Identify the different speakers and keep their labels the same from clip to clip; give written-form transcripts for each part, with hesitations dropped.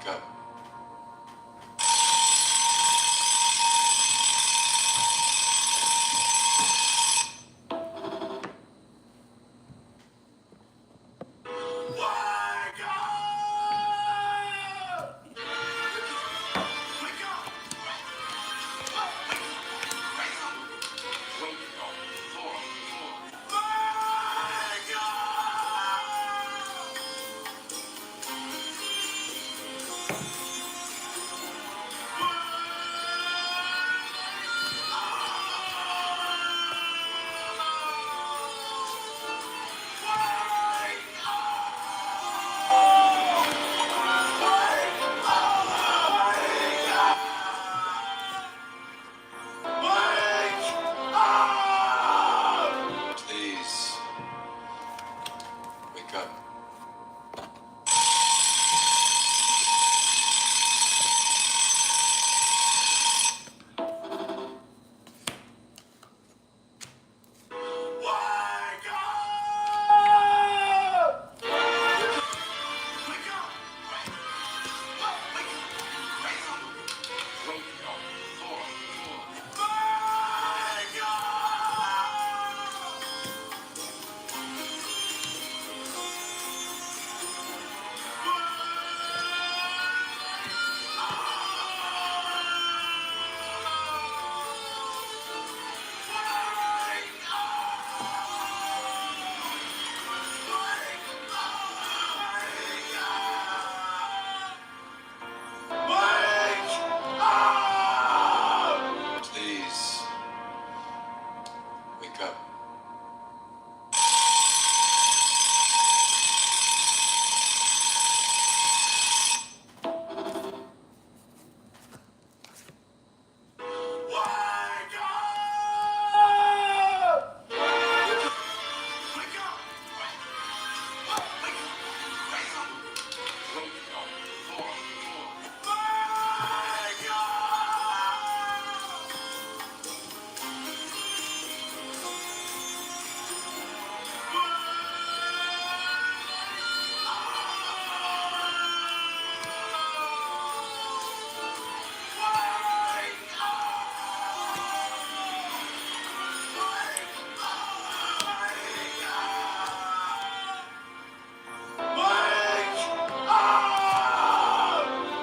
Speaker 1: Wake up. Please wake up. Please wake up.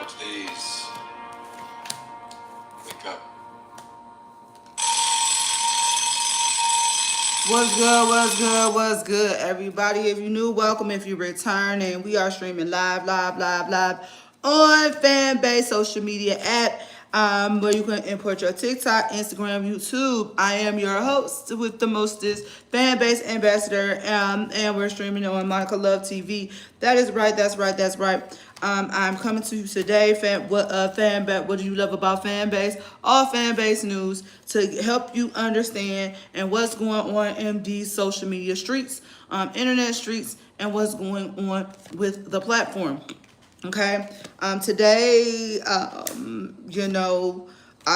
Speaker 1: Please wake up.
Speaker 2: What's good, what's good, what's good, everybody? If you're new, welcome. If you return, and we are streaming live on Fanbase social media app, where you can import your TikTok, Instagram, YouTube. I am your host with the mostest, Fanbase ambassador, and we're streaming on Monica Love TV. That is right, that's right, that's right. I'm coming to you today. Fanbase, what do you love about Fanbase? All Fanbase news to help you understand and what's going on in these social media streets, internet streets, and what's going on with the platform. Okay. Today, I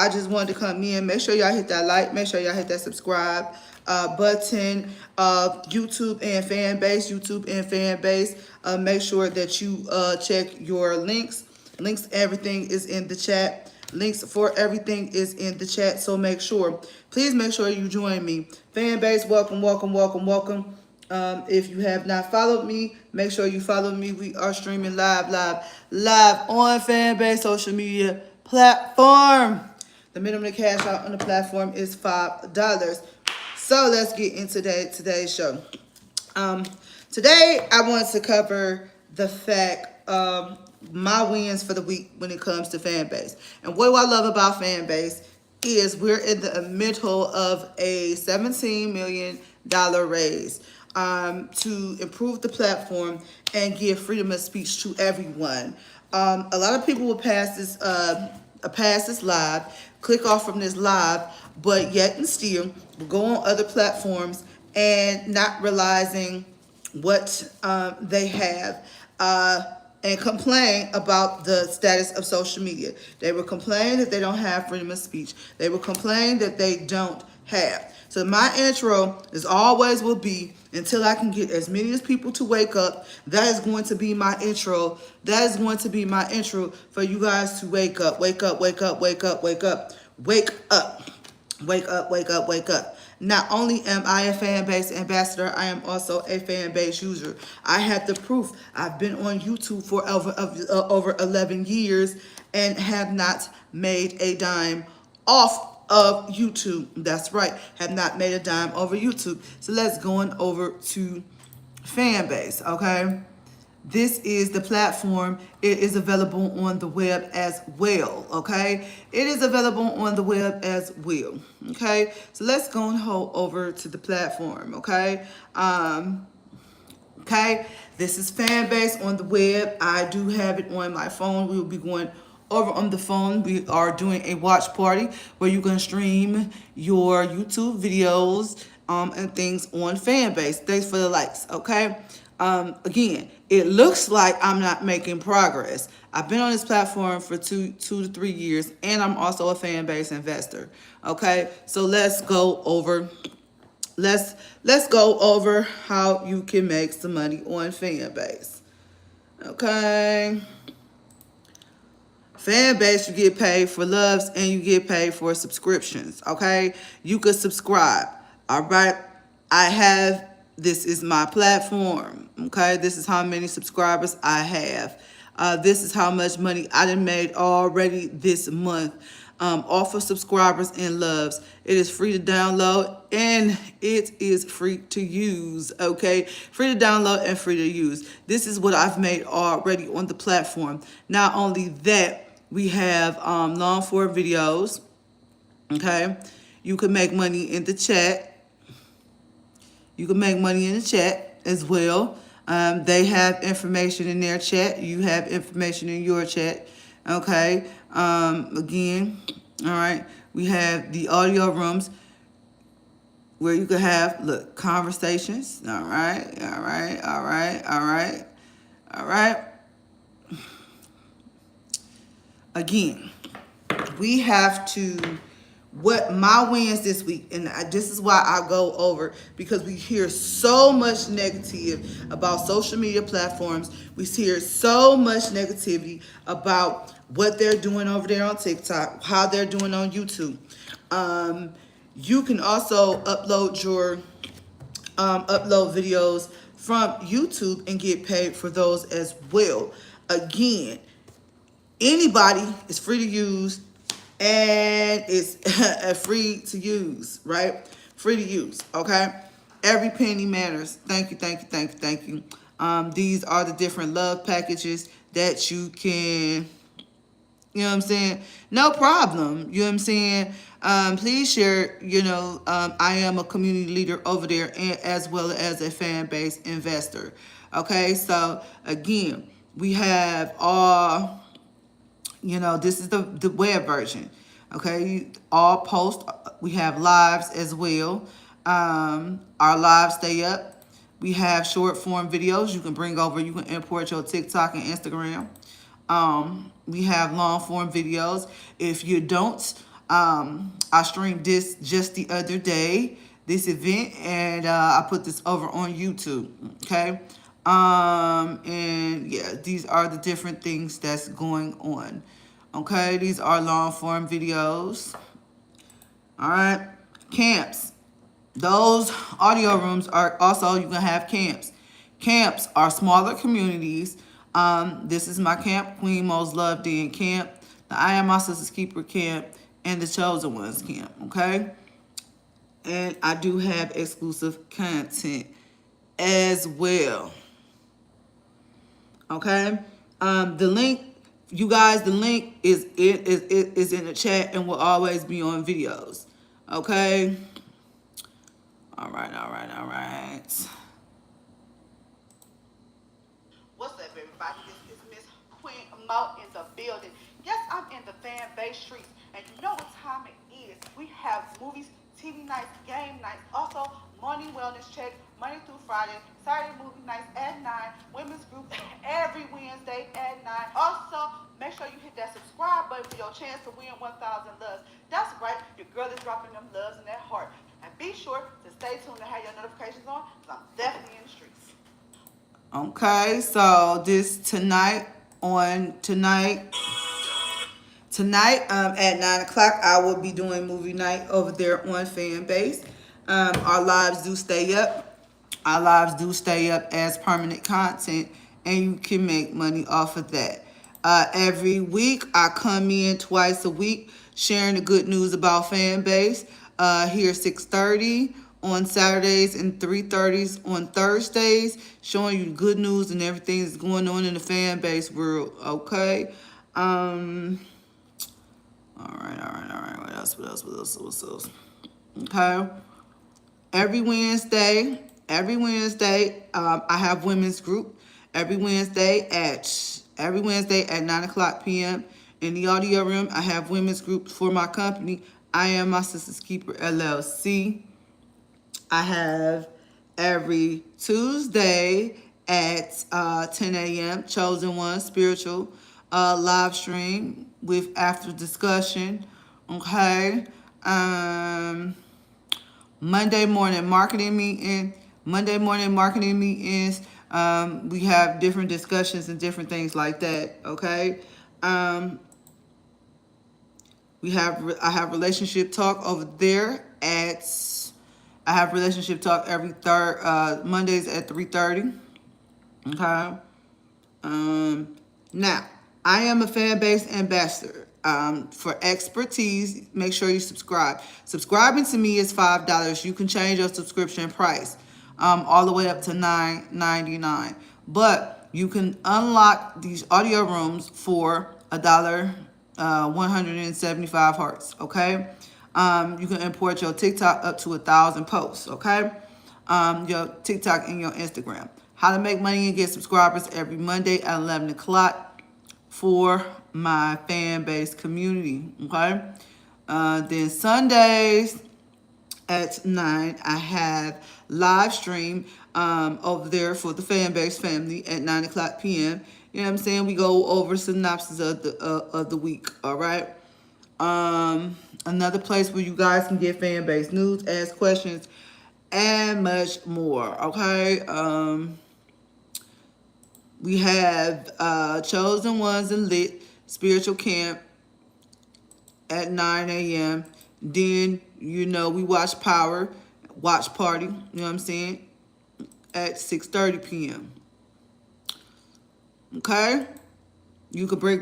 Speaker 2: just wanted to come in. Make sure y'all hit that like. Make sure y'all hit that subscribe button. YouTube and Fanbase. Make sure that you check your links. Everything is in the chat. Links for everything is in the chat. So please make sure you join me. Fanbase, welcome. If you have not followed me, make sure you follow me. We are streaming live on Fanbase social media platform. The minimum cash out on the platform is $5. So let's get into today's show. Today I want to cover the fact of my wins for the week when it comes to Fanbase. And what do I love about Fanbase is we're in the middle of a $17 million raise to improve the platform and give freedom of speech to everyone. A lot of people will pass this live, click off from this live, but yet and still will go on other platforms and not realizing what they have and complain about the status of social media. They will complain that they don't have freedom of speech. They will complain that they don't have. So my intro is always will be until I can get as many as people to wake up. That is going to be my intro. That is going to be my intro for you guys to wake up. Wake up, wake up, wake up, wake up, wake up. Wake up, wake up, wake up. Not only am I a fan base ambassador, I am also a fan base user. I have the proof. I've been on YouTube for over 11 years and have not made a dime off of YouTube. That's right, have not made a dime over YouTube. So let's go on over to fan base, okay? This is the platform. It is available on the web as well, okay? It is available on the web as well, okay? So let's go and hold over to the platform, okay? Okay, this is Fanbase on the web. I do have it on my phone. We will be going over on the phone. We are doing a watch party where you can stream your YouTube videos and things on Fanbase. Thanks for the likes, okay? Again, it looks like I'm not making progress. I've been on this platform for two to 3 years, and I'm also a Fanbase investor. Okay, so let's go over how you can make some money on Fanbase. Okay. Fanbase, you get paid for loves and you get paid for subscriptions. Okay. You could subscribe. All right. This is my platform. Okay. This is how many subscribers I have. This is how much money I done made already this month. Off of subscribers and loves. It is free to download and it is free to use. Okay, free to download and free to use. This is what I've made already on the platform. Not only that, we have long form videos. Okay, you can make money in the chat. You can make money in the chat as well. They have information in their chat. You have information in your chat. Okay. Again, all right. We have the audio rooms where you can have conversations. All right. All right. All right. All right. All right. Again, we have to. What my wins this week, and this is why I go over, because we hear so much negative about social media platforms. We hear so much negativity about what they're doing over there on TikTok, how they're doing on YouTube. You can also upload your upload videos from YouTube and get paid for those as well. Again, anybody is free to use. And it's free to use, right? Free to use, okay? Every penny matters. Thank you, thank you, thank you, thank you. These are the different love packages that you can, you know what I'm saying? No problem, you know what I'm saying? Please share, I am a community leader over there and as well as a fan-based investor, okay? So, again, we have all... this is the web version. Okay, all posts. We have lives as well. Our lives stay up. We have short form videos you can bring over. You can import your TikTok and Instagram. We have long form videos. If you don't, I streamed this just the other day, this event, and I put this over on YouTube. Okay. And yeah, these are the different things that's going on. Okay, these are long form videos. All right, camps. Those audio rooms are also, you can have camps. Camps are smaller communities. This is my camp, Queen Mo's Love Den camp, the I Am My Sister's Keeper camp, and the Chosen Ones camp. Okay, and I do have exclusive content as well. Okay, the link, you guys, the link is in the chat and will always be on videos. Okay. All right, all right, all right. What's up, everybody? This is Miss Queen Mo in the building. Yes, I'm in the fan base streets, and you know what time it is. We have movies, TV nights, game nights, also morning wellness check, Monday through Friday, Saturday movie nights at 9, women's group every Wednesday at 9. Also, make sure you hit that subscribe button button for your chance to win 1,000 loves. That's right, your girl is dropping them loves in that heart. And be sure to stay tuned to have your notifications on, because I'm definitely in the streets. Okay, so this tonight at 9 o'clock, I will be doing movie night over there on Fanbase. Our lives do stay up. Our lives do stay up as permanent content, and you can make money off of that. Every week, I come in twice a week sharing the good news about Fanbase. Here 6:30 on Saturdays and 3:30s on Thursdays, showing you good news and everything that's going on in the Fanbase world. Okay. All right. What else? Okay. Every Wednesday, I have women's group. Every Wednesday at 9 o'clock p.m. in the audio room, I have women's group for my company. I am my sister's keeper LLC. I have every Tuesday at 10 a.m. Chosen One Spiritual live stream with after discussion. Okay. Monday morning marketing meetings. We have different discussions and different things like that. Okay. I have relationship talk over there I have relationship talk every third Mondays at 3:30. Okay. Now, I am a Fanbase ambassador. For expertise, make sure you subscribe. Subscribing to me is $5. You can change your subscription price all the way up to $9.99. But you can unlock these audio rooms for $1, 175 hearts. Okay. You can import your TikTok up to 1,000 posts. Okay. Your TikTok and your Instagram. How to make money and get subscribers every Monday at 11 o'clock for my fan base community. Okay. Then Sundays at 9, I have live stream over there for the fan base family at 9 o'clock p.m. You know what I'm saying? We go over synopsis of the week. All right. Another place where you guys can get fan base news, ask questions, and much more. Okay. We have Chosen Ones and Lit Spiritual Camp at 9 a.m. Then, we watch Watch Party, you know what I'm saying, at 6:30 p.m. Okay? You can break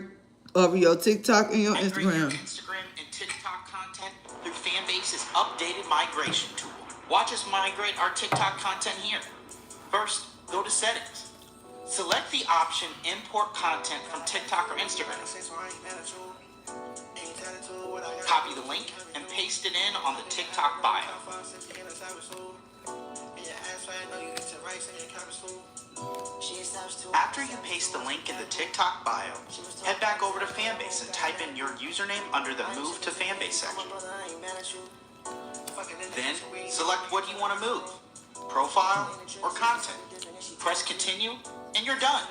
Speaker 2: over your TikTok and your Instagram.
Speaker 3: Instagram and TikTok content through Fanbase's updated migration tool. Watch us migrate our TikTok content here. First, go to Settings. Select the option Import Content from TikTok or Instagram. Copy the link and paste it in on the TikTok bio. After you paste the link in the TikTok bio, head back over to Fanbase and type in your username under the Move to Fanbase section. Then, select what you want to move, profile or content. Press continue and you're done.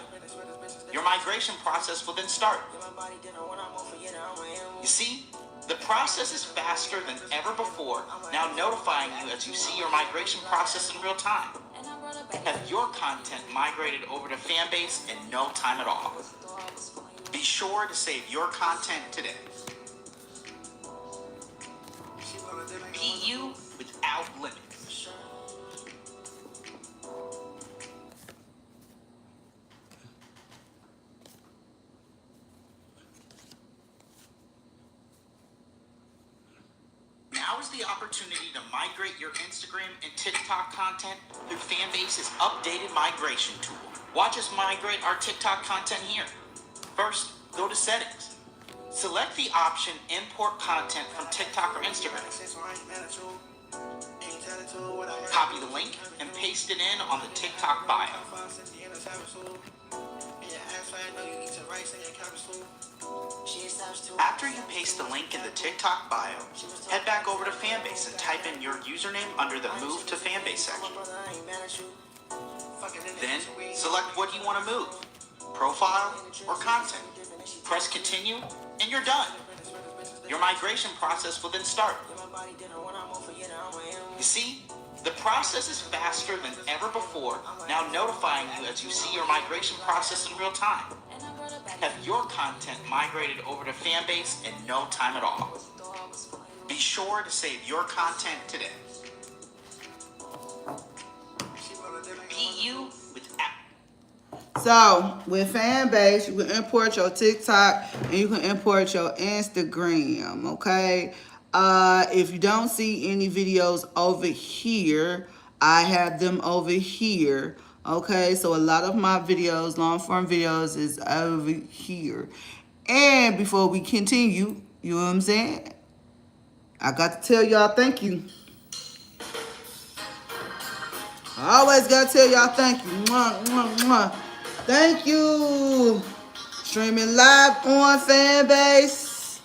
Speaker 3: Your migration process will then start. You see, the process is faster than ever before, now notifying you as you see your migration process in real time. Have your content migrated over to Fanbase in no time at all. Be sure to save your content today. Be you without limits. Now is the opportunity to migrate your Instagram and TikTok content through Fanbase's updated migration tool. Watch us migrate our TikTok content here. First, go to Settings. Select the option Import Content from TikTok or Instagram. Copy the link and paste it in on the TikTok bio. After you paste the link in the TikTok bio, head back over to Fanbase and type in your username under the Move to Fanbase section. Then, select what you want to move, profile, or content. Press continue, and you're done. Your migration process will then start. You see, the process is faster than ever before, now notifying you as you see your migration process in real time. Have your content migrated over to Fanbase in no time at all. Be sure to save your content today. Be you with app.
Speaker 2: So with Fanbase, you can import your TikTok and you can import your Instagram, okay? If you don't see any videos over here, I have them over here, okay? So a lot of my videos, long form videos, is over here. And before we continue, you know what I'm saying? I got to tell y'all thank you. I always got to tell y'all thank you. Mwah, mwah, mwah. Thank you. Streaming live on Fanbase.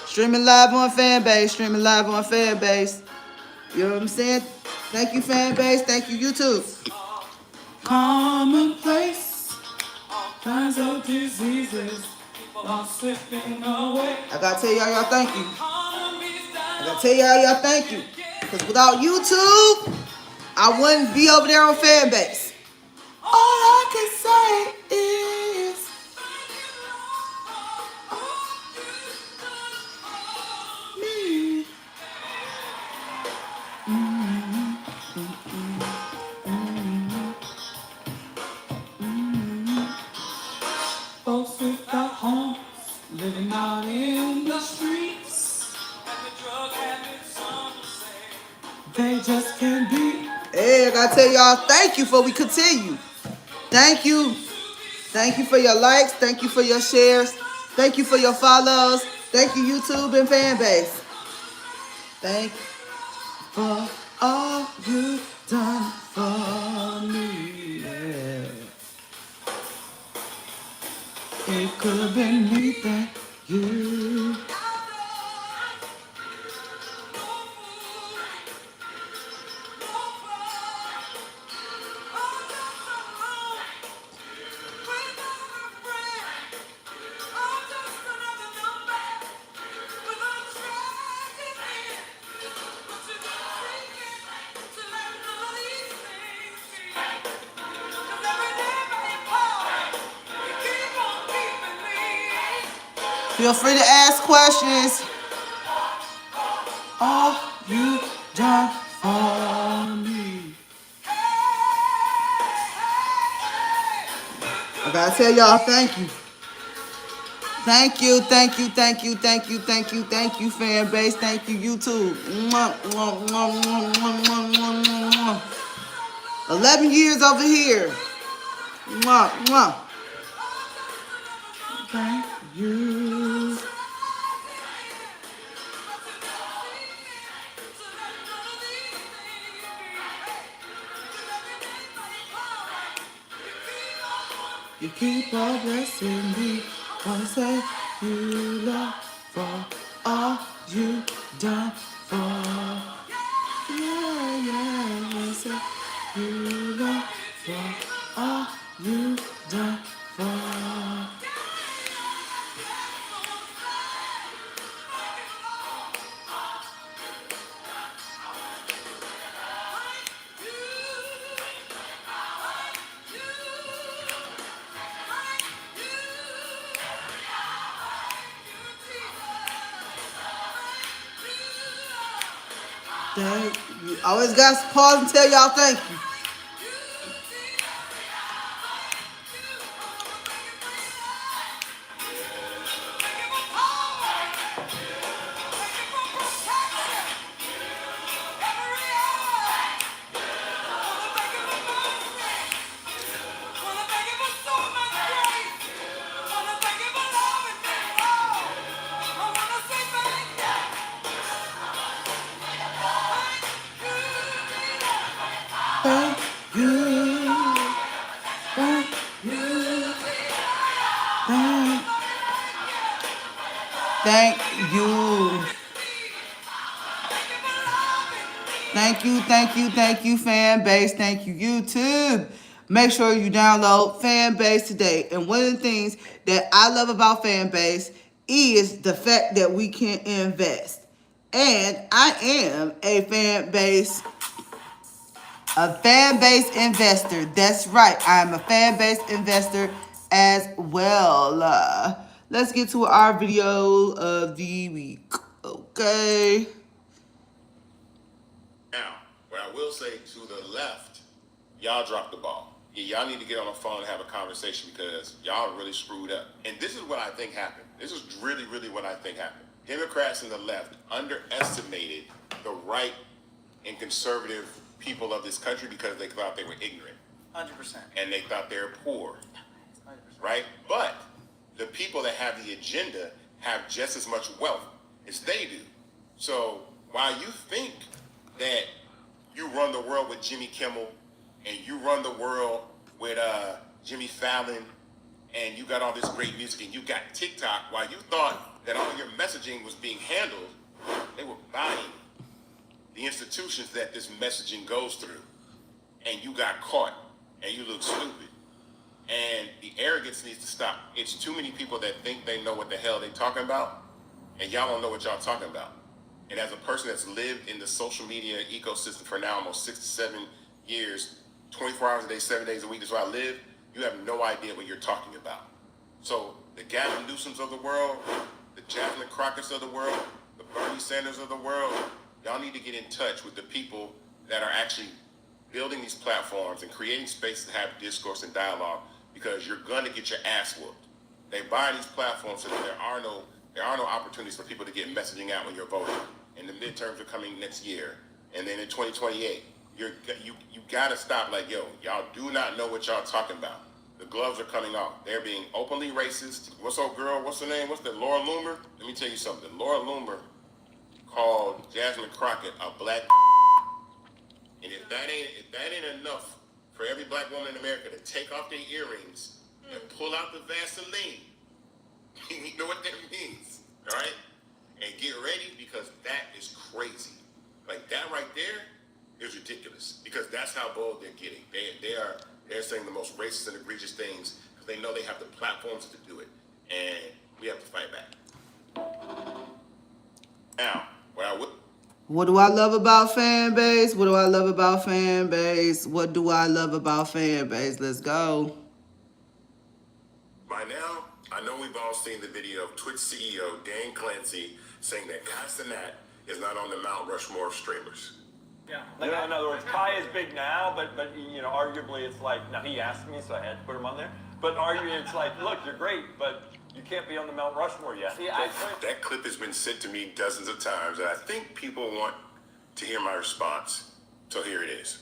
Speaker 2: Streaming live on Fanbase. Streaming live on Fanbase. You know what I'm saying? Thank you, Fanbase. Thank you, YouTube. Commonplace. Kinds of diseases are slipping away. I gotta tell y'all thank you. I gotta tell y'all thank you. Because without YouTube, I wouldn't be over there on Fanbase. All I can say is me. Folks without homes, living out in the streets. And the drug habits, some say they just can't be. Hey, I gotta tell y'all thank you before we continue. Thank you. Thank you for your likes. Thank you for your shares. Thank you for your follows. Thank you, YouTube and Fanbase. Thank you for all you've done for me. Yeah. It could have been me, thank you. Feel free to ask questions. All you done for me. I gotta tell y'all thank you. Thank you, thank you, thank you, thank you, thank you, thank you, Fanbase. Thank you, YouTube. Mwah, mwah, mwah, mwah, mwah, mwah, mwah, mwah. 11 years over here. Mwah, mwah. Thank you. You keep on blessing me. Wanna say you love for all you done for. Yeah, yeah. Wanna say you love for all you done for. Thank you. Always got to pause and tell y'all thank you. Thank you. Thank you. Thank you. Thank you, thank you, thank you, Fanbase. Thank you, YouTube. make sure you download Fanbase today. And one of the things that I love about Fanbase is the fact that we can invest. And I am a Fanbase investor. That's right. I'm a Fanbase investor as well. Let's get to our video of the week. Okay.
Speaker 4: Now, what I will say to the left, y'all dropped the ball. Yeah, y'all need to get on the phone and have a conversation because y'all really screwed up. And this is what I think happened. This is really, really what I think happened. Democrats and the left underestimated the right and conservative people of this country because they thought they were ignorant.
Speaker 3: 100%.
Speaker 4: And they thought they were poor. 100%. Right? But the people that have the agenda have just as much wealth as they do. So while you think that you run the world with Jimmy Kimmel and you run the world with Jimmy Fallon and you got all this great music and you got TikTok, while you thought that all your messaging was being handled, they were buying the institutions that this messaging goes through. And you got caught and you look stupid. And the arrogance needs to stop. It's too many people that think they know what the hell they're talking about, and y'all don't know what y'all talking about. And as a person that's lived in the social media ecosystem for now almost 6 to 7 years, 24 hours a day, 7 days a week is where I live, you have no idea what you're talking about. So the Gavin Newsoms of the world, the Jasmine Crockett's of the world, the Bernie Sanders of the world, y'all need to get in touch with the people that are actually building these platforms and creating spaces to have discourse and dialogue, because you're gonna get your ass whooped. They buy these platforms so that there are no opportunities for people to get messaging out when you're voting. And the midterms are coming next year. And then in 2028, you gotta stop like, yo, y'all do not know what y'all talking about. The gloves are coming off. They're being openly racist. What's up, girl? What's her name? What's that? Laura Loomer? Let me tell you something. Laura Loomer called Jasmine Crockett a black. And if that ain't enough for every black woman in America to take off their earrings and pull out the Vaseline, you know what that means, all right? And get ready, because that is crazy. Like, that right there is ridiculous, because that's how bold they're getting. They're saying the most racist and egregious things because they know they have the platforms to do it, and we have to fight back. Now,
Speaker 2: what do I love about Fanbase? What do I love about Fanbase? What do I love about Fanbase? Let's go.
Speaker 4: By now, I know we've all seen the video of Twitch CEO Dan Clancy saying that Kai Cenat is not on the Mount Rushmore of streamers.
Speaker 5: Yeah. In other words, Kai is big now, but you know, arguably it's like, now he asked me, so I had to put him on there. But arguably it's like, look, you're great, but you can't be on the Mount Rushmore yet. See,
Speaker 4: that clip has been sent to me dozens of times, and I think people want to hear my response. So here it is.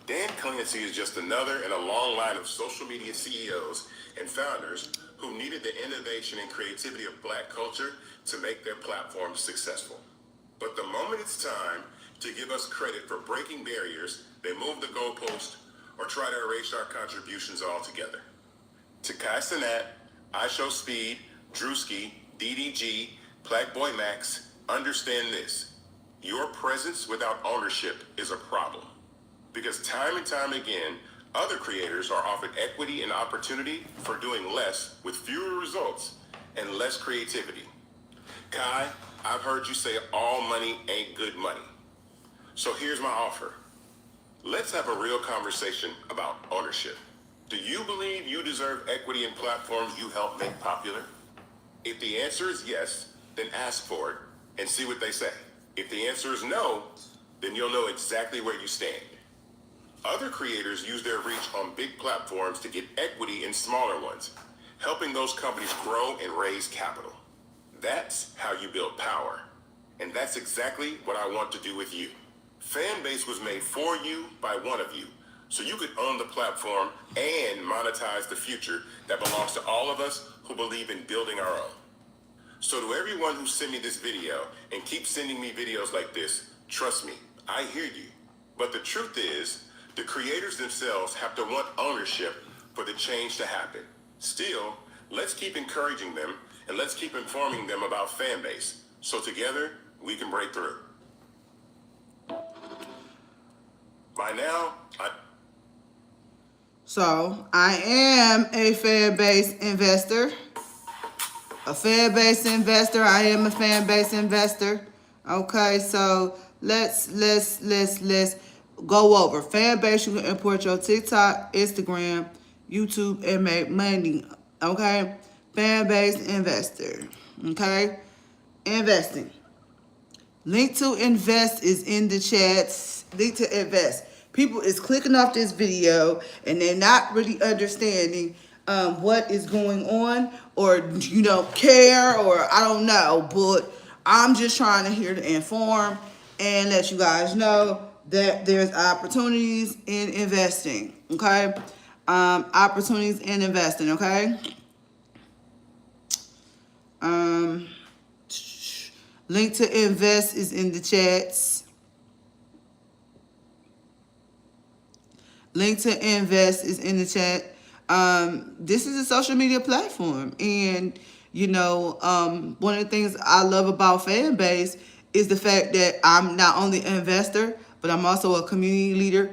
Speaker 4: Dan Clancy is just another in a long line of social media CEOs and founders who needed the innovation and creativity of black culture to make their platforms successful. But the moment it's time to give us credit for breaking barriers, they move the goalpost or try to erase our contributions altogether. To Kai Cenat, iShowSpeed, Drewski, DDG, Black Boy Max, understand this. Your presence without ownership is a problem. Because time and time again, other creators are offered equity and opportunity for doing less with fewer results and less creativity. Kai, I've heard you say all money ain't good money. So here's my offer. Let's have a real conversation about ownership. Do you believe you deserve equity in platforms you help make popular? If the answer is yes, then ask for it and see what they say. If the answer is no, then you'll know exactly where you stand. Other creators use their reach on big platforms to get equity in smaller ones, helping those companies grow and raise capital. That's how you build power. And that's exactly what I want to do with you. Fanbase was made for you by one of you, so you could own the platform and monetize the future that belongs to all of us who believe in building our own. So to everyone who sent me this video and keeps sending me videos like this, trust me, I hear you. But the truth is, the creators themselves have to want ownership for the change to happen. Still, let's keep encouraging them and let's keep informing them about Fanbase, so together we can break through. By now,
Speaker 2: So I am a fan-based investor. A fan-based investor. I am a fan-based investor. Okay, so let's go over fan base. You can import your TikTok, Instagram, YouTube, and make money. Okay, fan-based investor. Okay, investing. Link to invest is in the chats. Link to invest. People is clicking off this video and they're not really understanding what is going on, or you don't care, or I don't know. But I'm just trying to here to inform and let you guys know that there's opportunities in investing. Okay, opportunities in investing. Okay. Link to invest is in the chats. Link to invest is in the chat. This is a social media platform. And, you know, one of the things I love about Fanbase is the fact that I'm not only an investor, but I'm also a community leader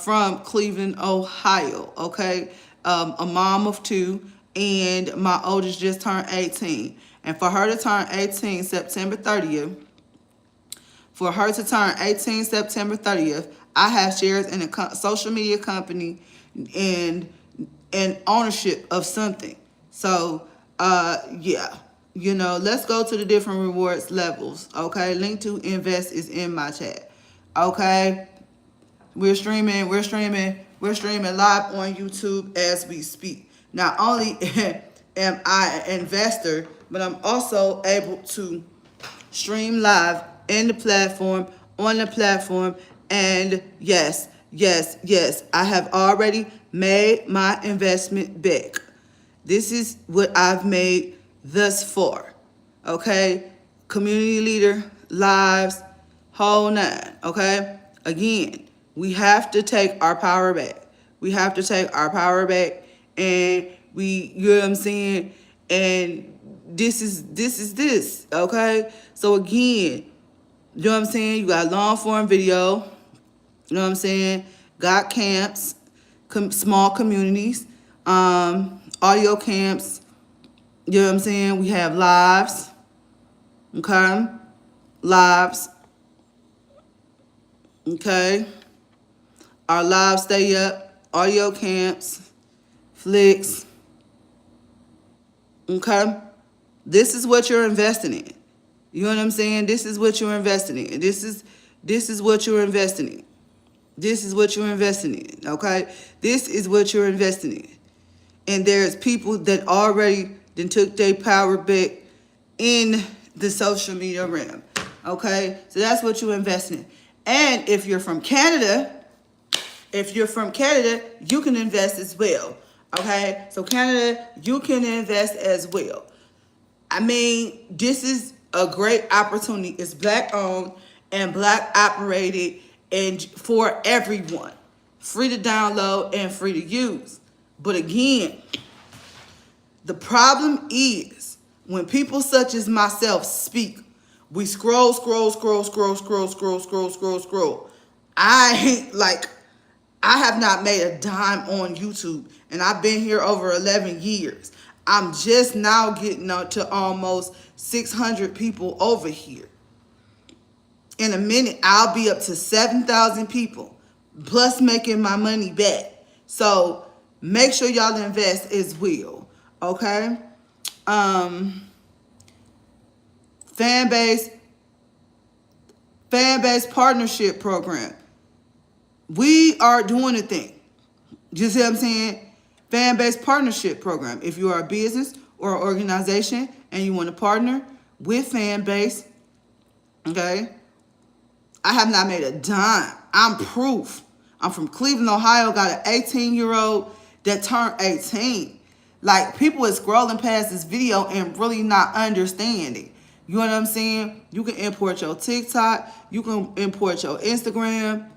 Speaker 2: from Cleveland, Ohio. Okay. A mom of two, and my oldest just turned 18. And for her to turn 18 September 30th, I have shares in a social media company and ownership of something. So, yeah, you know, let's go to the different rewards levels. Okay, link to invest is in my chat. Okay, we're streaming live on YouTube as we speak. Not only am I an investor, but I'm also able to stream live in the platform, on the platform, and yes, I have already made my investment back. This is what I've made thus far. Okay, community leader, lives, whole nine. Okay, again, we have to take our power back. And you know what I'm saying? And this is, okay? So again, you know what I'm saying? You got long form video, you know what I'm saying? Got camps, small communities, audio camps, you know what I'm saying? We have lives, okay? Lives, okay? Our lives stay up, audio camps, flicks, okay? This is what you're investing in. You know what I'm saying? This is what you're investing in. This is what you're investing in. This is what you're investing in, okay? This is what you're investing in. And there's people that already then took their power back in the social media realm, okay? So that's what you're investing in. And if you're from Canada, you can invest as well, okay? So Canada, you can invest as well. I mean, this is a great opportunity. It's black owned and black operated and for everyone. Free to download and free to use. But again, the problem is when people such as myself speak, we scroll. I have not made a dime on YouTube, and I've been here over 11 years. I'm just now getting up to almost 600 people over here. In a minute, I'll be up to 7,000 people, plus making my money back. So make sure y'all invest as well, okay? Fanbase partnership program. We are doing a thing. You see what I'm saying? Fan-based partnership program. If you are a business or an organization and you want to partner with Fanbase, okay? I have not made a dime. I'm proof. I'm from Cleveland, Ohio. Got an 18-year-old that turned 18. Like, people is scrolling past this video and really not understanding. You know what I'm saying? You can import your TikTok. You can import your Instagram.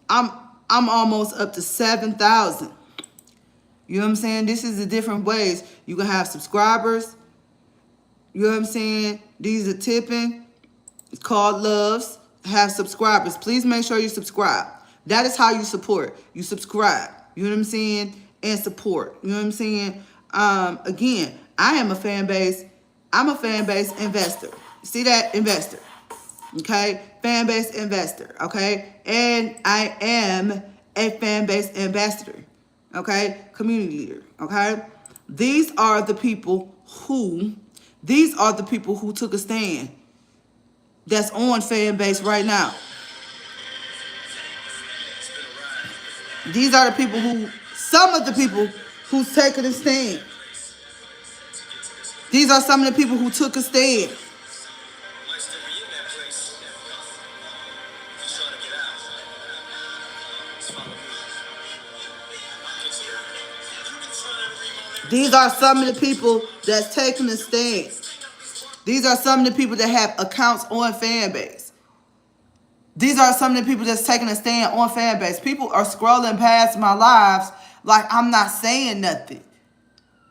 Speaker 2: I'm almost up to 7,000. You know what I'm saying? This is the different ways. You can have subscribers. You know what I'm saying? These are tipping. It's called loves. Have subscribers. Please make sure you subscribe. That is how you support. You subscribe. You know what I'm saying? And support. You know what I'm saying? Again, I am a fan base. I'm a fan base investor. See that? Investor. Okay? Fan base investor. Okay? And I am a fan base ambassador. Okay? Community leader. Okay? These are the people who took a stand that's on fan base right now. These are the people some of the people who's taking a stand. These are some of the people who took a stand. These are some of the people that's taking a stand. These are some of the people that have accounts on Fanbase. These are some of the people that's taking a stand on Fanbase. People are scrolling past my lives like I'm not saying nothing.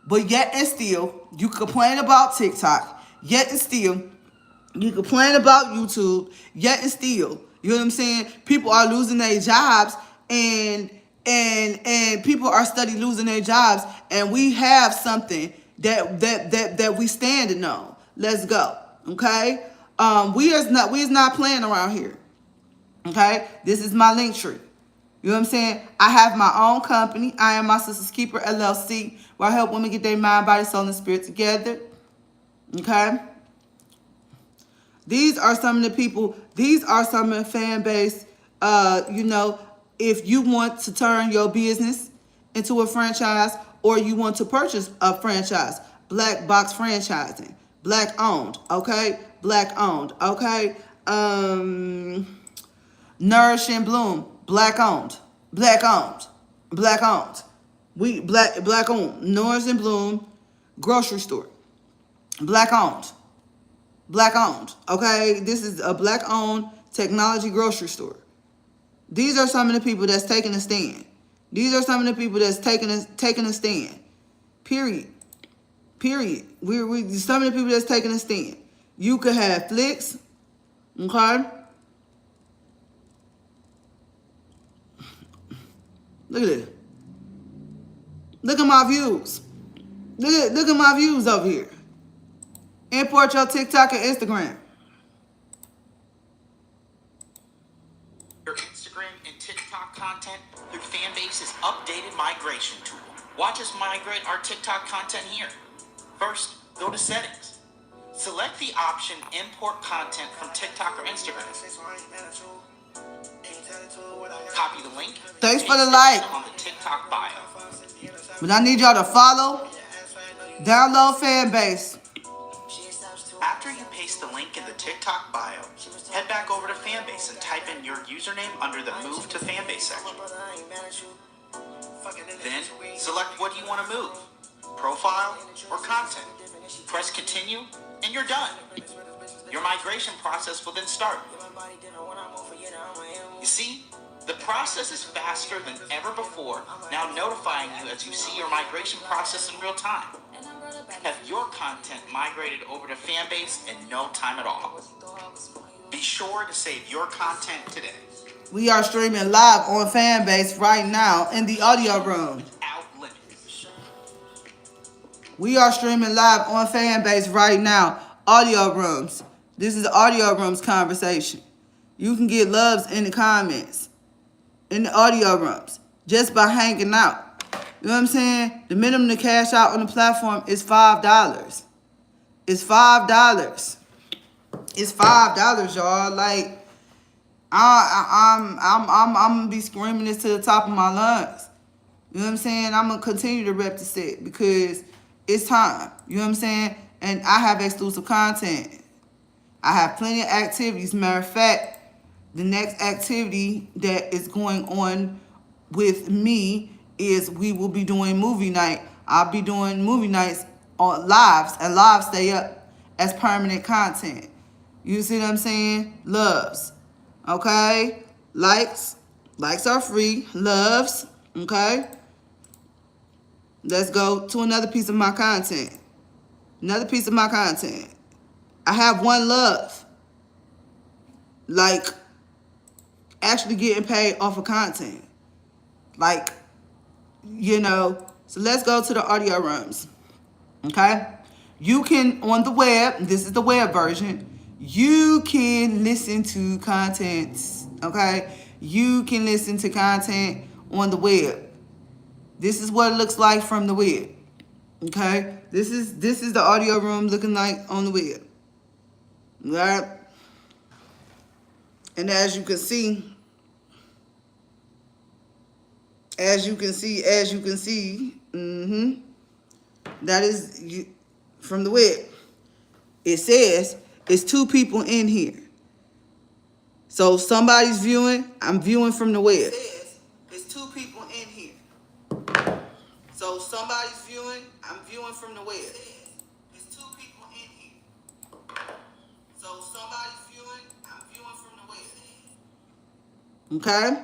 Speaker 2: But yet and still, you complain about TikTok. Yet and still, you complain about YouTube. Yet and still, you know what I'm saying? People are losing their jobs and people are steadily losing their jobs, and we have something that we standing on. Let's go. Okay? We is not playing around here. Okay? This is my link tree. You know what I'm saying? I have my own company. I am my sister's keeper, LLC, where I help women get their mind, body, soul, and spirit together. Okay? These are some of the people, these are some of the fan base, if you want to turn your business into a franchise or you want to purchase a franchise, Black Box Franchising, Black owned, okay? Black owned, okay? Nourish and Bloom, Black owned, Black owned, Black owned. We Black owned, Nourish and Bloom, grocery store, Black owned. Black owned, okay? This is a Black owned technology grocery store. These are some of the people that's taking a stand. These are some of the people that's taking a stand. Period. We some of the people that's taking a stand. You could have flicks, okay? Look at it. Look at my views. Look at my views over here. Import your TikTok and Instagram.
Speaker 3: Your Instagram and TikTok content through Fanbase's updated migration tool. Watch us migrate our TikTok content here. First, go to Settings. Select the option Import Content from TikTok or Instagram. Copy the link.
Speaker 2: Thanks for the like.
Speaker 3: On the TikTok bio.
Speaker 2: But I need y'all to follow, download Fanbase.
Speaker 3: After you paste the link in the TikTok bio, head back over to Fanbase and type in your username under the Move to Fanbase section. Then, select what you want to move, profile or content. Press continue, and you're done. Your migration process will then start. You see, the process is faster than ever before, now notifying you as you see your migration process in real time. Have your content migrated over to Fanbase in no time at all. Be sure to save your content today.
Speaker 2: We are streaming live on Fanbase right now in the audio room.
Speaker 3: Without limits.
Speaker 2: We are streaming live on Fanbase right now. Audio rooms. This is the audio rooms conversation. You can get loves in the comments, in the audio rooms, just by hanging out. You know what I'm saying? The minimum to cash out on the platform is $5. It's $5. It's $5, y'all. Like, I'm gonna be screaming this to the top of my lungs. You know what I'm saying? I'm gonna continue to rep the set because it's time. You know what I'm saying? And I have exclusive content. I have plenty of activities. Matter of fact, the next activity that is going on with me is we will be doing movie night. I'll be doing movie nights on lives, and lives stay up as permanent content. You see what I'm saying? Loves. Okay? Likes are free. Loves. Okay? Let's go to another piece of my content. Another piece of my content. I have one love. Like, actually getting paid off of content. Like, you know. So let's go to the audio rooms. Okay, you can on the web. This is the web version. You can listen to content. Okay, you can listen to content on the web. This is what it looks like from the web. Okay, this is the audio room looking like on the web. Right, and as you can see, that is from the web. It says it's 2 people in here. So somebody's viewing, I'm viewing from the web. It says it's 2 people in here. So somebody's viewing, I'm viewing from the web. It says it's 2 people in here. So somebody's viewing, I'm viewing from the web. Okay?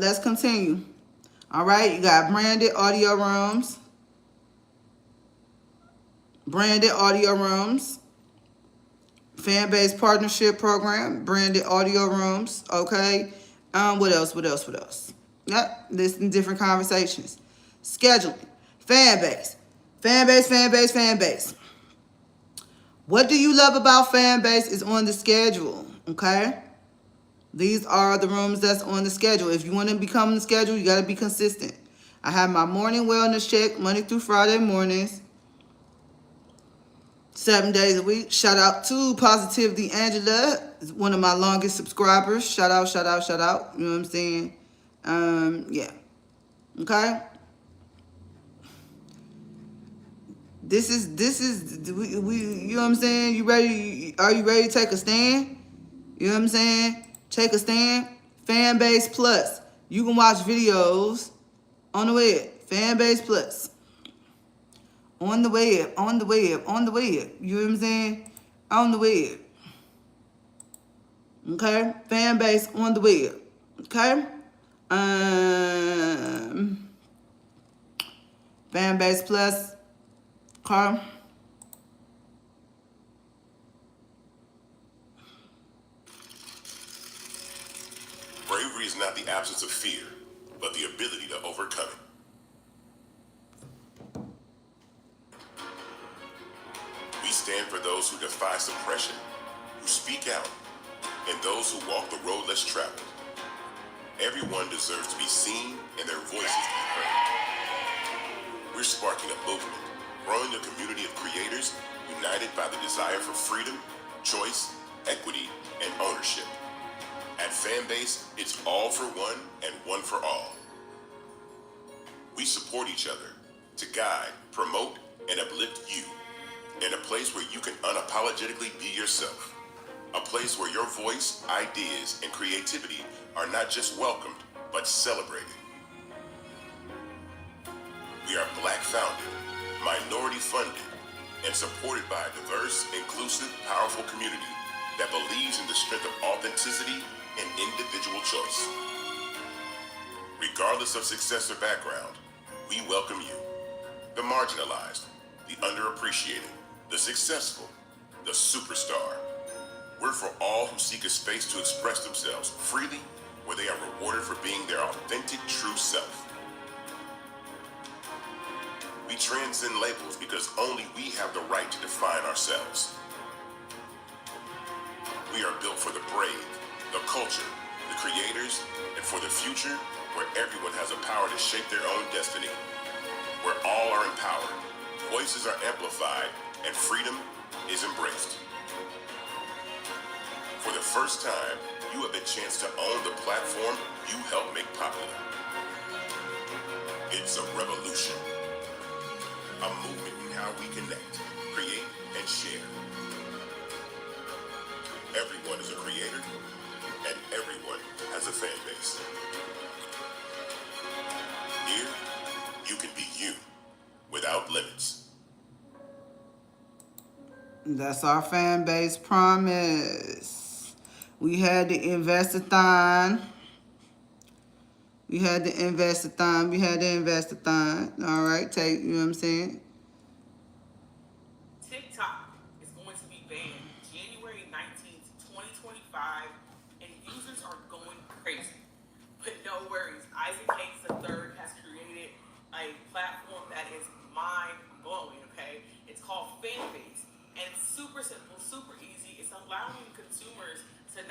Speaker 2: Let's continue. All right, you got branded audio rooms. Fan-based partnership program, branded audio rooms, okay? What else? Yep, listening to different conversations. Scheduling, fan base. What do you love about fan base is on the schedule, okay? These are the rooms that's on the schedule. If you want to become on the schedule, you got to be consistent. I have my morning wellness check, Monday through Friday mornings. 7 days a week. Shout out to Positivity Angela, one of my longest subscribers. Shout out. You know what I'm saying? Yeah. Okay. This is we you know what I'm saying? You ready? Are you ready to take a stand? You know what I'm saying? Take a stand. Fanbase Plus. You can watch videos on the web. Fanbase Plus. On the web. You know what I'm saying? On the web. Okay? Fan base on the web. Okay? Fan base plus. Okay?
Speaker 4: Bravery is not the absence of fear, but the ability to overcome it. We stand for those who defy suppression, who speak out, and those who walk the road less traveled. Everyone deserves to be seen and their voices to be heard. We're sparking a movement, growing a community of creators united by the desire for freedom, choice, equity, and ownership. At Fanbase, it's all for one and one for all. We support each other to guide, promote, and uplift you in a place where you can unapologetically be yourself. A place where your voice, ideas, and creativity are not just welcomed, but celebrated. We are Black-founded, minority-funded, and supported by a diverse, inclusive, powerful community that believes in the strength of authenticity and individual choice. Regardless of success or background, we welcome you. The marginalized, the underappreciated, the successful, the superstar. We're for all who seek a space to express themselves freely, where they are rewarded for being their authentic, true self. We transcend labels because only we have the right to define ourselves. We are built for the brave, the culture, the creators, and for the future where everyone has a power to shape their own destiny. Where all are empowered, voices are amplified, and freedom is embraced. For the first time, you have the chance to own the platform you helped make popular. It's a revolution. A movement in how we connect, create, and share. Everyone is a creator, and everyone has a fan base. Here, you can be you, without limits.
Speaker 2: That's our fan base promise. We had the invest-a-thon. All right, take, you know what I'm saying?
Speaker 6: TikTok is going to be banned January 19th, 2025, and users are going crazy. But no worries, Isaac Hayes III has created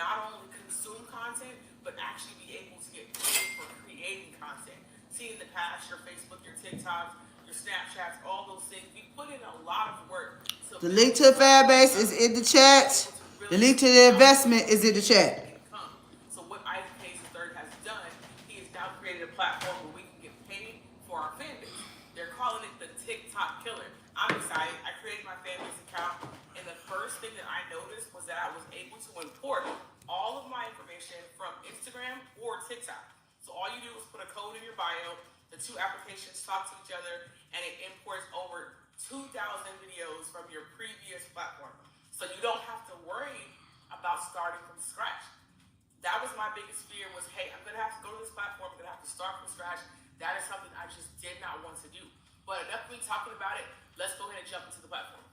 Speaker 6: not only consume content, but actually be able to get paid for creating content. See, in the past, your Facebook, your TikToks, your Snapchats, all those things, we put in a lot of work.
Speaker 2: The link to the fan base is in the chat. The link to the investment is in the chat.
Speaker 6: Income. So what Isaac Hayes III has done, he has now created a platform where we can get paid for our fan base. They're calling it the TikTok killer. I'm excited. I created my fan base account, and the first thing that I noticed was that I was able to import all of my information from Instagram or TikTok. So all you do is put a code in your bio, the two applications talk to each other, and it imports over 2,000 videos from your previous platform. So you don't have to worry about starting from scratch. That was my biggest fear was, hey, I'm gonna have to go to this platform, I'm gonna have to start from scratch. That is something I just did not want to do. But enough of me talking about it, let's go ahead and jump into the platform.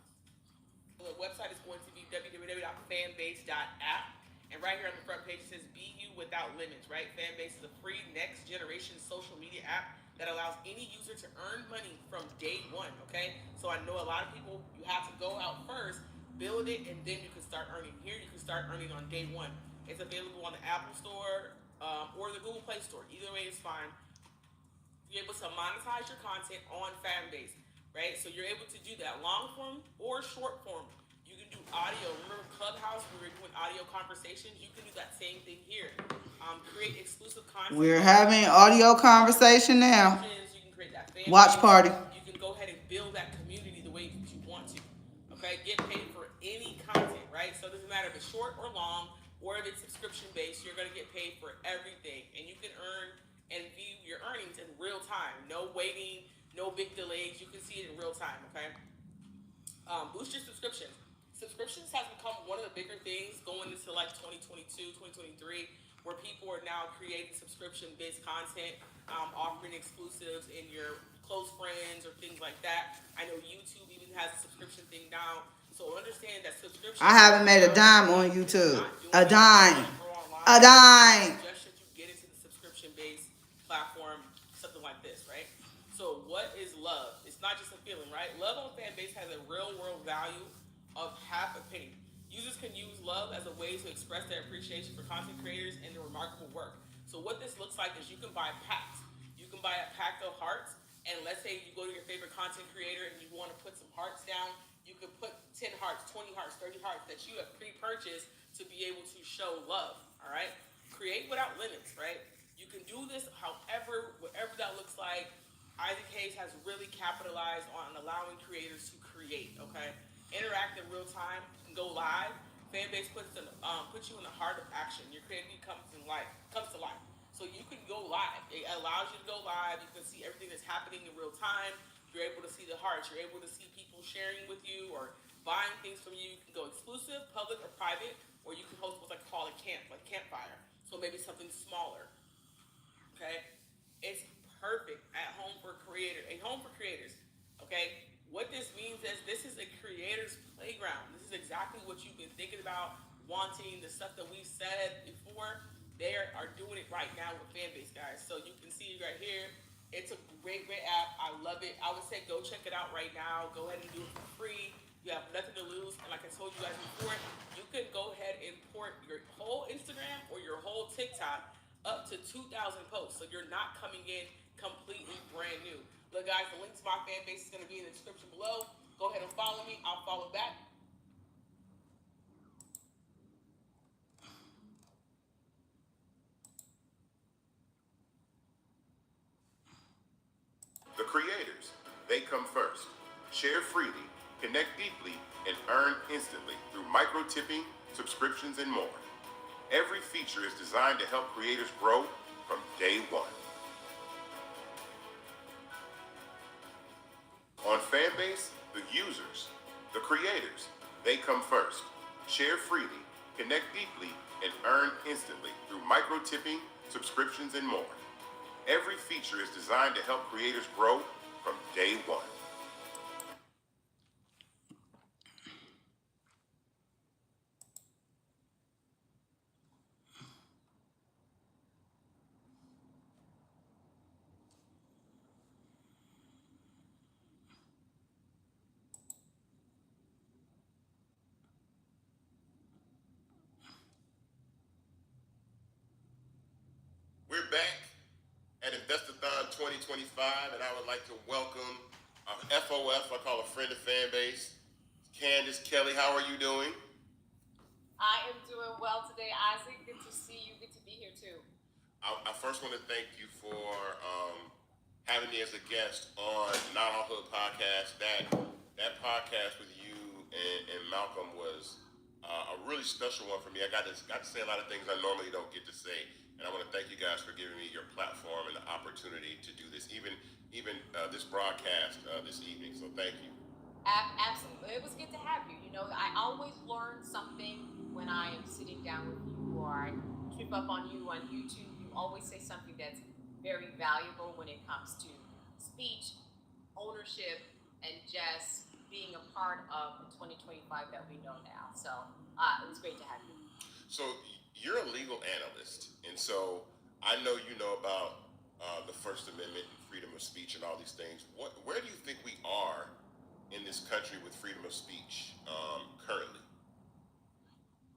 Speaker 6: The website is going to be www.fanbase.app. And right here on the front page it says "Be You Without Limits," right? Fanbase is a free next generation social media app that allows any user to earn money from day one, okay? So I know a lot of people, you have to go out first, build it, and then you can start earning. Here you can start earning on day one. It's available on the Apple Store or the Google Play Store. Either way is fine. You're able to monetize your content on Fanbase, right? So you're able to do that long form or short form. You can do audio. Remember Clubhouse, we were doing audio conversations? You can do that same thing here. Create exclusive content.
Speaker 2: We're having audio conversation now.
Speaker 6: You can create that fan
Speaker 2: Watch
Speaker 6: base.
Speaker 2: party.
Speaker 6: You can go ahead and build that community the way that you want to. Okay, get paid for any content, right? So it doesn't matter if it's short or long, or if it's subscription based, you're gonna get paid for everything. And you can earn and view your earnings in real time. No waiting, no big delays. You can see it in real time, okay? Boost your subscriptions. Subscriptions has become one of the bigger things going into like 2022, 2023, where people are now creating subscription-based content, offering exclusives in your close friends or things like that. I know YouTube even has a subscription thing now. So understand that subscription.
Speaker 2: I haven't made a dime on YouTube. A dime. A dime.
Speaker 6: Just that you get into the subscription-based platform, something like this, right? So what is love? It's not just a feeling, right? Love on Fanbase has a real-world value of half a penny. Users can use love as a way to express their appreciation for content creators and their remarkable work. So what this looks like is you can buy packs. You can buy a pack of hearts, and let's say you go to your favorite content creator and you want to put some hearts down. You can put 10 hearts, 20 hearts, 30 hearts that you have pre-purchased to be able to show love, all right? Create without limits, right? You can do this however, whatever that looks like. Isaac Hayes has really capitalized on allowing creators to create, okay? Interact in real time. You can go live. Fanbase puts you in the heart of action. Your creativity comes to life. So you can go live. It allows you to go live. You can see everything that's happening in real time. You're able to see the hearts. You're able to see people sharing with you or buying things from you. You can go exclusive, public, or private, or you can host what's called a camp, like campfire. So maybe something smaller. Okay, it's perfect at home for creators. Okay. What this means is this is a creator's playground. This is exactly what you've been thinking about, wanting, the stuff that we said before. They are doing it right now with Fanbase, guys. So you can see right here. It's a great app. I love it. I would say go check it out right now. Go ahead and do it for free. You have nothing to lose. And like I told you guys before, you can go ahead and import your whole Instagram or your whole TikTok up to 2,000 posts. So you're not coming in completely brand new. Look, guys, the link to my fan base is going to be in the description below. Go ahead and follow me. I'll follow back.
Speaker 4: The creators, they come first. Share freely, connect deeply, and earn instantly through micro tipping, subscriptions, and more. Every feature is designed to help creators grow from day one. On Fanbase, the users, the creators, they come first. Share freely, connect deeply, and earn instantly through micro tipping, subscriptions, and more. Every feature is designed to help creators grow from day one. We're back at Investathon 2025, and I would like to welcome FOF, I call a friend of Fanbase, Candace Kelly. How are you doing?
Speaker 7: I am doing well today, Isaac. Good to see you. Good to be here too.
Speaker 4: I first want to thank you for having me as a guest on Not All Hood podcast. That podcast with you and Malcolm was a really special one for me. I got to say a lot of things I normally don't get to say, and I want to thank you guys for giving me your platform and the opportunity to do this, even this broadcast this evening. So thank you.
Speaker 7: Absolutely. It was good to have you. You know, I always learn something when I am sitting down with you or I trip up on you on YouTube. You always say something that's very valuable when it comes to speech, ownership, and just being a part of the 2025 that we know now. So it was great to have you.
Speaker 4: So you're a legal analyst, and so I know you know about the First Amendment and freedom of speech and all these things. Where do you think we are in this country with freedom of speech currently?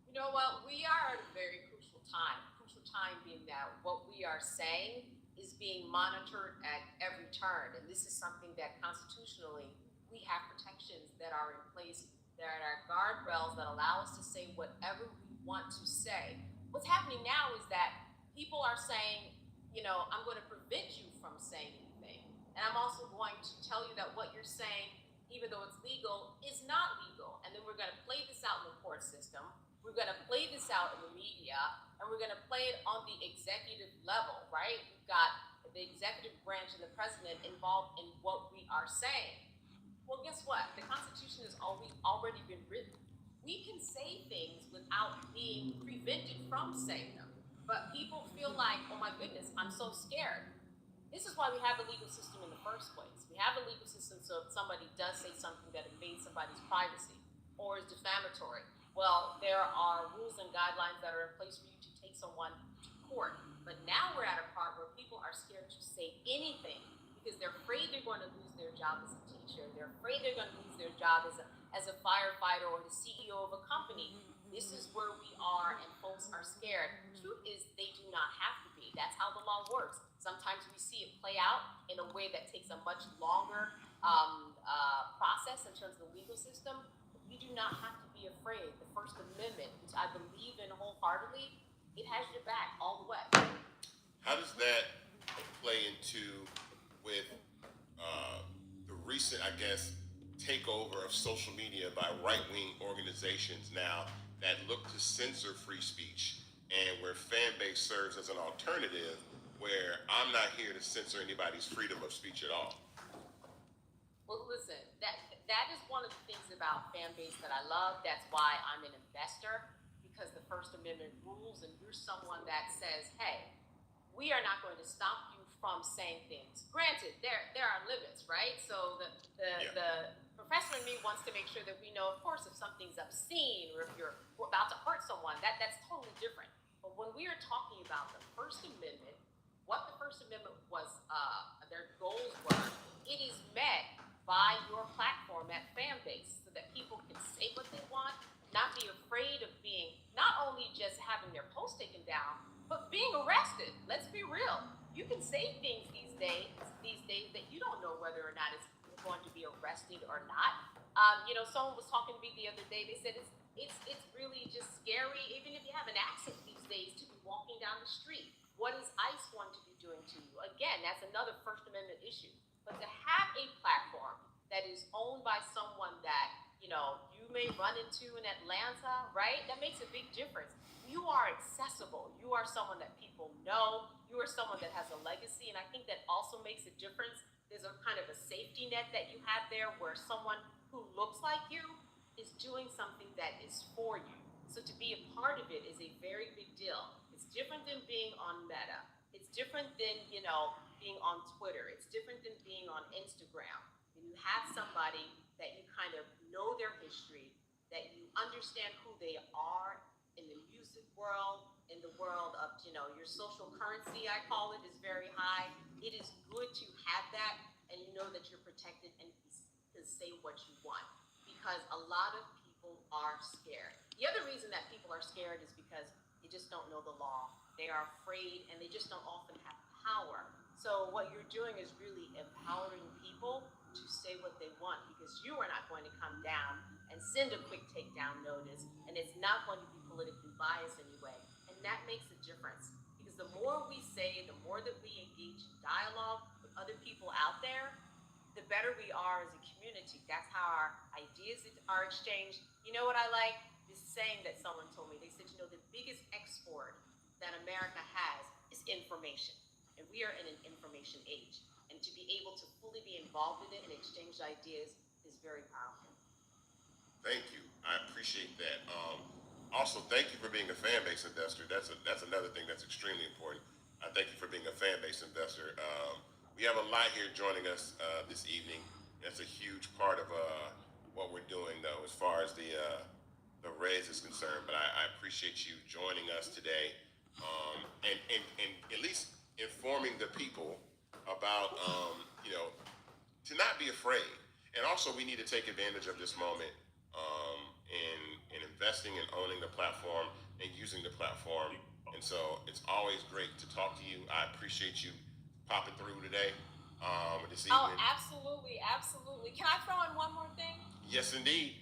Speaker 7: You know what? We are at a very crucial time. Crucial time being that what we are saying is being monitored at every turn. And this is something that constitutionally we have protections that are in place, that are guardrails that allow us to say whatever we want to say. What's happening now is that people are saying, you know, I'm going to prevent you from saying anything. And I'm also going to tell you that what you're saying, even though it's legal, is not legal. And then we're going to play this out in the court system. We're going to play this out in the media, and we're going to play it on the executive level, right? We've got the executive branch and the president involved in what we are saying. Well, guess what? The Constitution has already been written. We can say things without being prevented from saying them. But people feel like, oh my goodness, I'm so scared. This is why we have a legal system in the first place. We have a legal system so if somebody does say something that invades somebody's privacy or is defamatory, well, there are rules and guidelines that are in place for you to take someone to court. But now we're at a part where people are scared to say anything because they're afraid they're going to lose their job as a teacher. They're afraid they're going to lose their job as a firefighter or the CEO of a company. This is where we are, and folks are scared. The truth is, they do not have to be. That's how the law works. Sometimes we see it play out in a way that takes a much longer process in terms of the legal system. But you do not have to be afraid. The First Amendment, which I believe in wholeheartedly, it has your back all the way.
Speaker 4: How does that play into with the recent, I guess, takeover of social media by right-wing organizations now that look to censor free speech, and where Fanbase serves as an alternative where I'm not here to censor anybody's freedom of speech at all?
Speaker 7: Well, listen, that is one of the things about Fanbase that I love. That's why I'm an investor, because the First Amendment rules, and you're someone that says, hey, we are not going to stop you from saying things. Granted, there are limits, right? So the professor in me wants to make sure that we know, of course, if something's obscene or if you're about to hurt someone, that's totally different. But when we are talking about the First Amendment, what the First Amendment was, their goals were, it is met by your platform at Fanbase so that people can say what they want, not be afraid of being, not only just having their post taken down, but being arrested. Let's be real. You can say things these days that you don't know whether or not it's going to be arrested or not. You know, someone was talking to me the other day. They said it's really just scary, even if you have an accent these days, to be walking down the street. What is ICE going to be doing to you? Again, that's another First Amendment issue. But to have a platform that is owned by someone that, you know, you may run into in Atlanta, right? That makes a big difference. You are accessible. You are someone that people know. You are someone that has a legacy. And I think that also makes a difference. There's a kind of a safety net that you have there where someone who looks like you is doing something that is for you. So to be a part of it is a very big deal. It's different than being on Meta. It's different than, you know, being on Twitter. It's different than being on Instagram. When you have somebody that you kind of know their history, that you understand who they are in the music world, in the world of, you know, your social currency, I call it, is very high. It is good to have that, and you know that you're protected and can say what you want, because a lot of people are scared. The other reason that people are scared is because they just don't know the law. They are afraid, and they just don't often have power. So what you're doing is really empowering people to say what they want, because you are not going to come down and send a quick takedown notice, and it's not going to be politically biased anyway. And that makes a difference, because the more we say, the more that we engage in dialogue with other people out there, the better we are as a community. That's how our ideas are exchanged. You know what I like? This saying that someone told me. They said, you know, the biggest export that America has is information. And we are in an information age. And to be able to fully be involved in it and exchange ideas is very powerful.
Speaker 4: Thank you. I appreciate that. Also, thank you for being a fan base investor. That's another thing that's extremely important. I thank you for being a fan base investor. We have a lot here joining us this evening. That's a huge part of what we're doing, though, as far as the raise is concerned. But I appreciate you joining us today, and at least informing the people about to not be afraid. And also, we need to take advantage of this moment in investing and owning the platform and using the platform. And so it's always great to talk to you. I appreciate you popping through today, this evening.
Speaker 7: Oh, absolutely, absolutely. Can I throw in one more thing?
Speaker 4: Yes, indeed.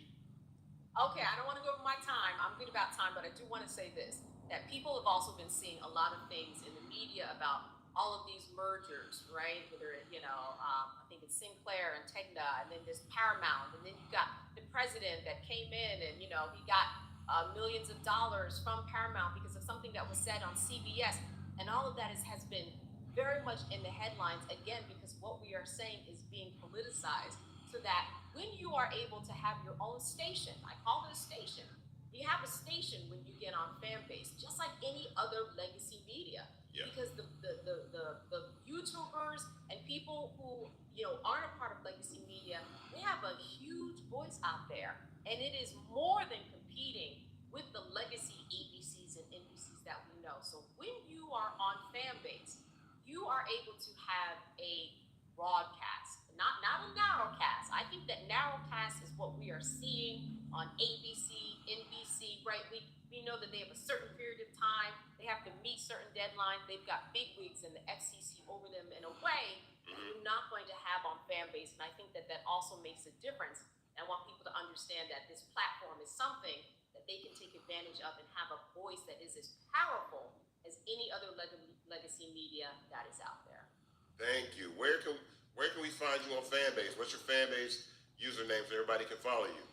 Speaker 7: Okay, I don't want to go over my time. I'm good about time, but I do want to say this, that people have also been seeing a lot of things in the media about all of these mergers, right? Whether, I think it's Sinclair and Tegna, and then there's Paramount, and then you got the president that came in and, he got millions of dollars from Paramount because of something that was said on CBS. And all of that has been very much in the headlines, again, because what we are saying is being politicized, so that when you are able to have your own station, I call it a station, you have a station when you get on Fanbase, just like any other legacy media.
Speaker 4: Yeah.
Speaker 7: Because the YouTubers and people who aren't a part of legacy media, they have a huge voice out there, and it is more than competing with the legacy ABCs and NBCs that we know. So when you are on Fanbase, you are able to have a broadcast, not a narrowcast. I think that narrowcast is what we are seeing on ABC, NBC, right? We know that they have a certain period of time. They have to meet certain deadlines. They've got bigwigs and the FCC over them in a way that you're not going to have on Fanbase. And I think that also makes a difference. And I want people to understand that this platform is something that they can take advantage of and have a voice that is as powerful as any other legacy media that is out there.
Speaker 4: Thank you. Where can we find you on Fanbase? What's your Fanbase username so everybody can follow you?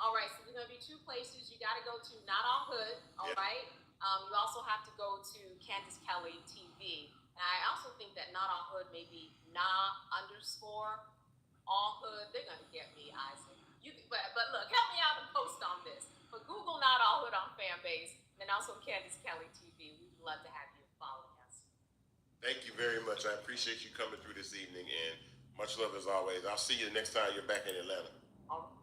Speaker 7: All right, so there's going to be two places. You got to go to Not All Hood, all right? You also have to go to Candace Kelly TV. And I also think that Not All Hood may be _all hood. They're going to get me, Isaac. But look, help me out and post on this. But Google Not All Hood on Fanbase, and also Candace Kelly TV. We'd love to have you following us.
Speaker 4: Thank you very much. I appreciate you coming through this evening, and much love as always. I'll see you the next time you're back in Atlanta.
Speaker 7: All right.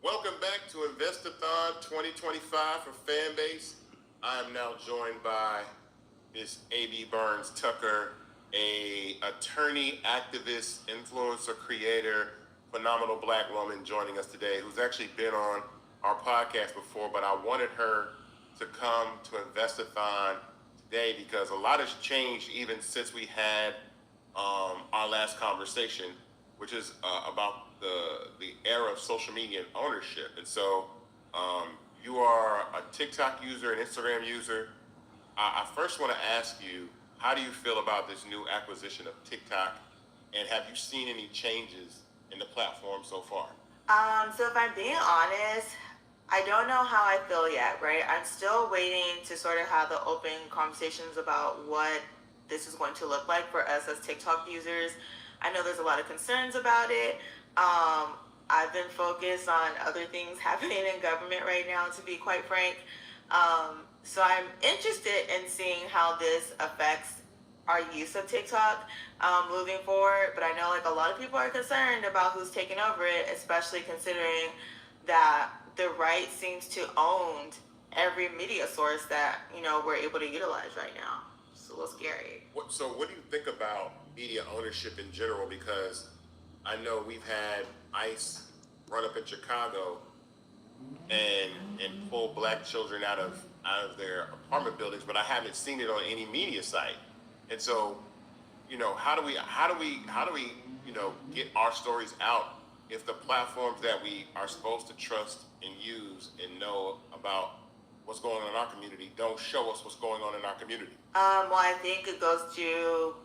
Speaker 4: Welcome back to Investathon 2025 for Fanbase. I am now joined by Miss A.B. Burns Tucker, a attorney, activist, influencer, creator, phenomenal black woman joining us today, who's actually been on our podcast before, but I wanted her to come to Investathon today because a lot has changed even since we had our last conversation, which is about the era of social media and ownership. And so you are a TikTok user, an Instagram user. I first want to ask you, how do you feel about this new acquisition of TikTok, and have you seen any changes in the platform so far?
Speaker 2: So if I'm being honest, I don't know how I feel yet, right? I'm still waiting to sort of have the open conversations about what this is going to look like for us as TikTok users. I know there's a lot of concerns about it. I've been focused on other things happening in government right now, to be quite frank. So I'm interested in seeing how this affects our use of TikTok moving forward. But I know like a lot of people are concerned about who's taking over it, especially considering that the right seems to own every media source that, we're able to utilize right now. It's a little scary.
Speaker 4: So what do you think about media ownership in general? Because I know we've had ICE run up in Chicago and pull black children out of their apartment buildings, but I haven't seen it on any media site. And so, how do we get our stories out if the platforms that we are supposed to trust and use and know about what's going on in our community don't show us what's going on in our community?
Speaker 2: Well, I think it goes to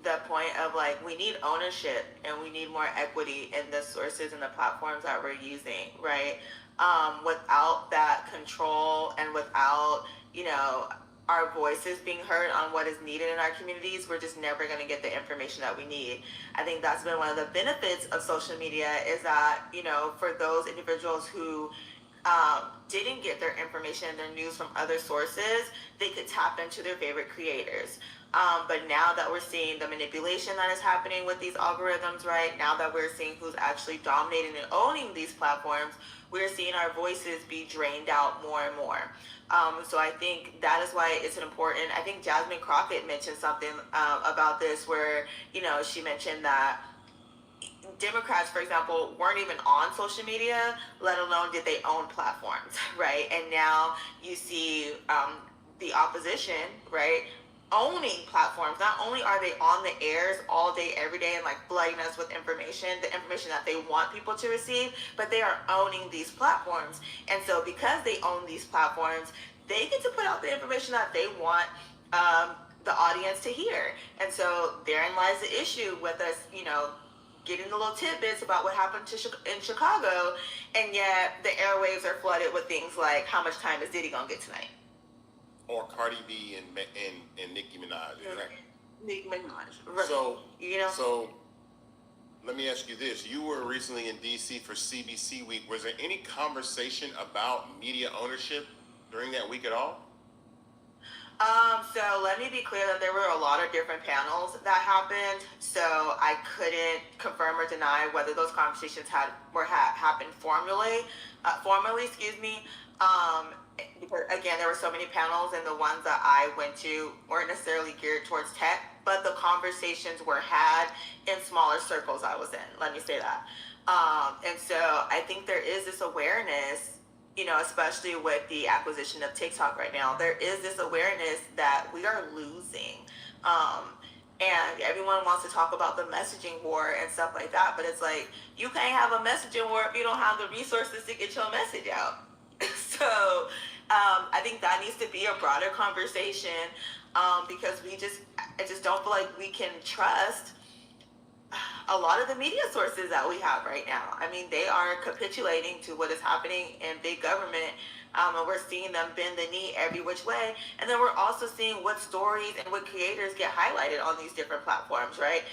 Speaker 2: the point of like, we need ownership and we need more equity in the sources and the platforms that we're using, right? Without that control and without, our voices being heard on what is needed in our communities, we're just never going to get the information that we need. I think that's been one of the benefits of social media, is that, for those individuals who didn't get their information and their news from other sources, they could tap into their favorite creators. But now that we're seeing the manipulation that is happening with these algorithms, right? Now that we're seeing who's actually dominating and owning these platforms, we're seeing our voices be drained out more and more. So I think that is why it's important. I think Jasmine Crockett mentioned something about this, where, she mentioned that Democrats, for example, weren't even on social media, let alone did they own platforms, right? And now you see the opposition, right, owning platforms. Not only are they on the airs all day, every day, and like flooding us with information, the information that they want people to receive, but they are owning these platforms. And so because they own these platforms, they get to put out the information that they want the audience to hear. And so therein lies the issue with us, getting the little tidbits about what happened in Chicago, and yet the airwaves are flooded with things like, how much time is Diddy gonna get tonight?
Speaker 4: Or Cardi B and Nicki Minaj. Right?
Speaker 2: Nicki Minaj. Right.
Speaker 4: So, so let me ask you this. You were recently in DC for CBC Week. Was there any conversation about media ownership during that week at all?
Speaker 2: So let me be clear that there were a lot of different panels that happened. So I couldn't confirm or deny whether those conversations happened formally, because again, there were so many panels, and the ones that I went to weren't necessarily geared towards tech, but the conversations were had in smaller circles I was in. Let me say that. And so I think there is this awareness, especially with the acquisition of TikTok right now, there is this awareness that we are losing. And everyone wants to talk about the messaging war and stuff like that, but it's like, you can't have a messaging war if you don't have the resources to get your message out. So I think that needs to be a broader conversation, because I just don't feel like we can trust a lot of the media sources that we have right now. I mean, they are capitulating to what is happening in big government, and we're seeing them bend the knee every which way. And then we're also seeing what stories and what creators get highlighted on these different platforms, right?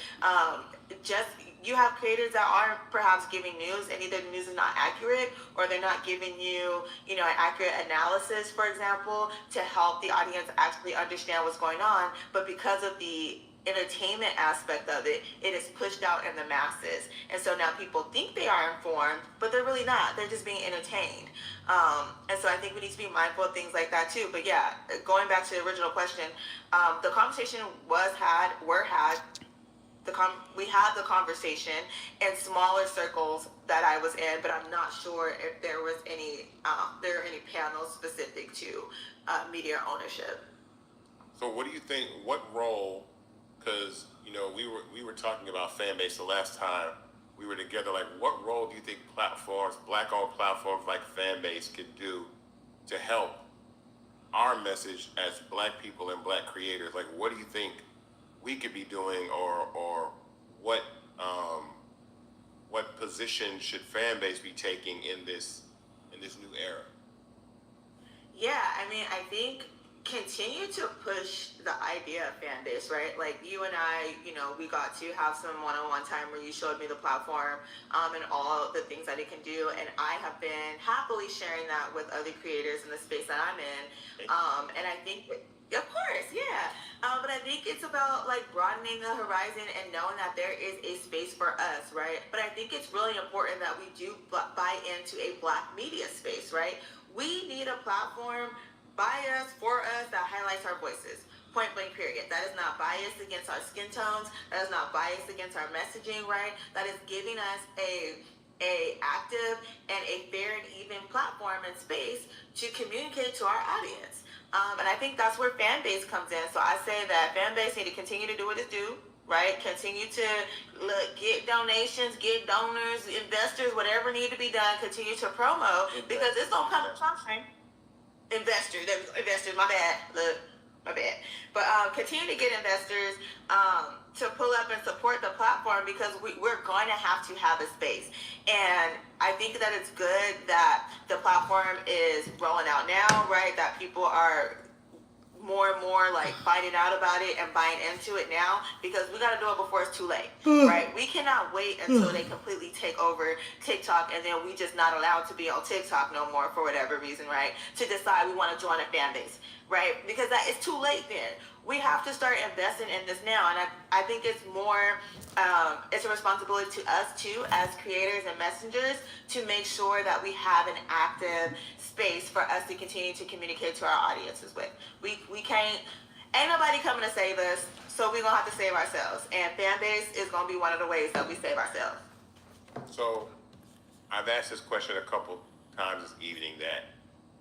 Speaker 2: You have creators that are perhaps giving news, and either the news is not accurate, or they're not giving you, an accurate analysis, for example, to help the audience actually understand what's going on. But because of the entertainment aspect of it, it is pushed out in the masses. And so now people think they are informed, but they're really not. They're just being entertained. And so I think we need to be mindful of things like that too. But yeah, going back to the original question, the conversation we had the conversation in smaller circles that I was in, but I'm not sure if there were any panels specific to media ownership.
Speaker 4: So what do you think, what role, because we were talking about Fanbase the last time we were together, like what role do you think black-owned platforms like Fanbase could do to help our message as black people and black creators? Like, what do you think we could be doing, or what position should Fanbase be taking in this new era?
Speaker 2: Yeah, I mean, I think continue to push the idea of Fanbase, right? Like you and I, we got to have some one-on-one time where you showed me the platform and all the things that it can do, and I have been happily sharing that with other creators in the space that I'm in. And I think
Speaker 8: Of course, yeah. But I think it's about like broadening the horizon and knowing that there is a space for us, right? But I think it's really important that we do buy into a Black media space, right? We need a platform by us, for us, that highlights our voices. Point blank, period. That is not biased against our skin tones. That is not biased against our messaging, right? That is giving us a active and a fair and even platform and space to communicate to our audience. And I think that's where Fanbase comes in. So I say that Fanbase need to continue to do what it do, right? Continue to get donations, get donors, investors, whatever need to be done. Continue to promo because it's gonna come time. Investors, my bad. Look, my bad. But continue to get investors to pull up and support the platform because we're going to have a space. And I think that it's good that the platform is rolling out now, right? That people are more and more like finding out about it and buying into it now because we got to do it before it's too late, right? We cannot wait until they completely take over TikTok and then we just not allowed to be on TikTok no more for whatever reason, right? To decide we want to join a fan base, right? Because that is too late then. We have to start investing in this now, and I think it's more, it's a responsibility to us too as creators and messengers to make sure that we have an active space for us to continue to communicate to our audiences with. We can't, ain't nobody coming to save us, so we're gonna have to save ourselves, and Fanbase is gonna be one of the ways that we save ourselves.
Speaker 4: So I've asked this question a couple times this evening that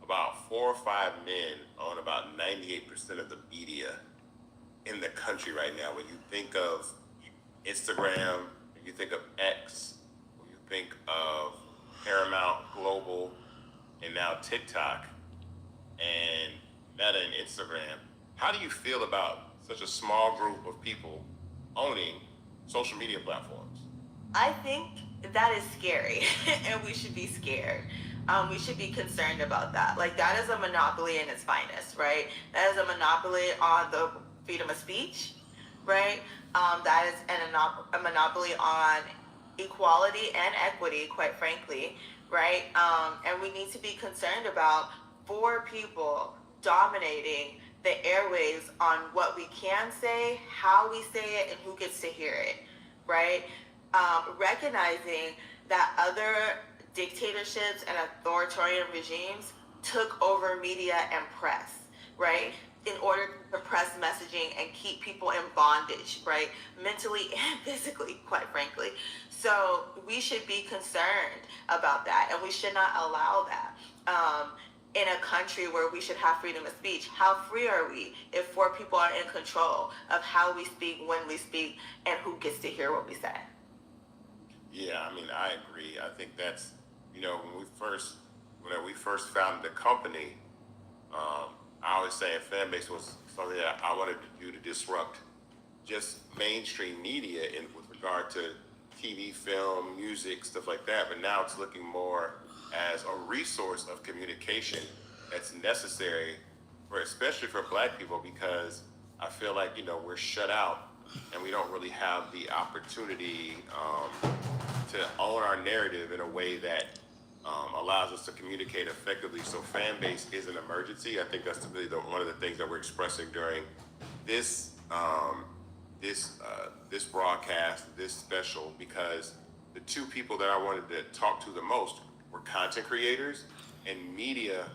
Speaker 4: about 4 or 5 men own about 98% of the media in the country right now. When you think of Instagram, when you think of X, when you think of Paramount Global, and now TikTok, and Meta and Instagram, how do you feel about such a small group of people owning social media platforms?
Speaker 8: I think that is scary, and we should be scared. We should be concerned about that. Like, that is a monopoly in its finest, right? That is a monopoly on the freedom of speech, right? That is a monopoly on equality and equity, quite frankly, right? And we need to be concerned about 4 people dominating the airwaves on what we can say, how we say it, and who gets to hear it, right? Recognizing that other dictatorships and authoritarian regimes took over media and press, right? In order to suppress messaging and keep people in bondage, right? Mentally and physically, quite frankly. So we should be concerned about that, and we should not allow that. In a country where we should have freedom of speech, how free are we if 4 people are in control of how we speak, when we speak, and who gets to hear what we say?
Speaker 4: Yeah, I mean, I agree. I think that's, when we first founded the company, I always say Fanbase was something that I wanted to do to disrupt just mainstream media with regard to TV, film, music, stuff like that. But now it's looking more as a resource of communication that's necessary especially for Black people, because I feel like, we're shut out and we don't really have the opportunity to own our narrative in a way that allows us to communicate effectively. So Fanbase is an emergency. I think that's really one of the things that we're expressing during this this broadcast, this special, because the 2 people that I wanted to talk to the most were content creators and media,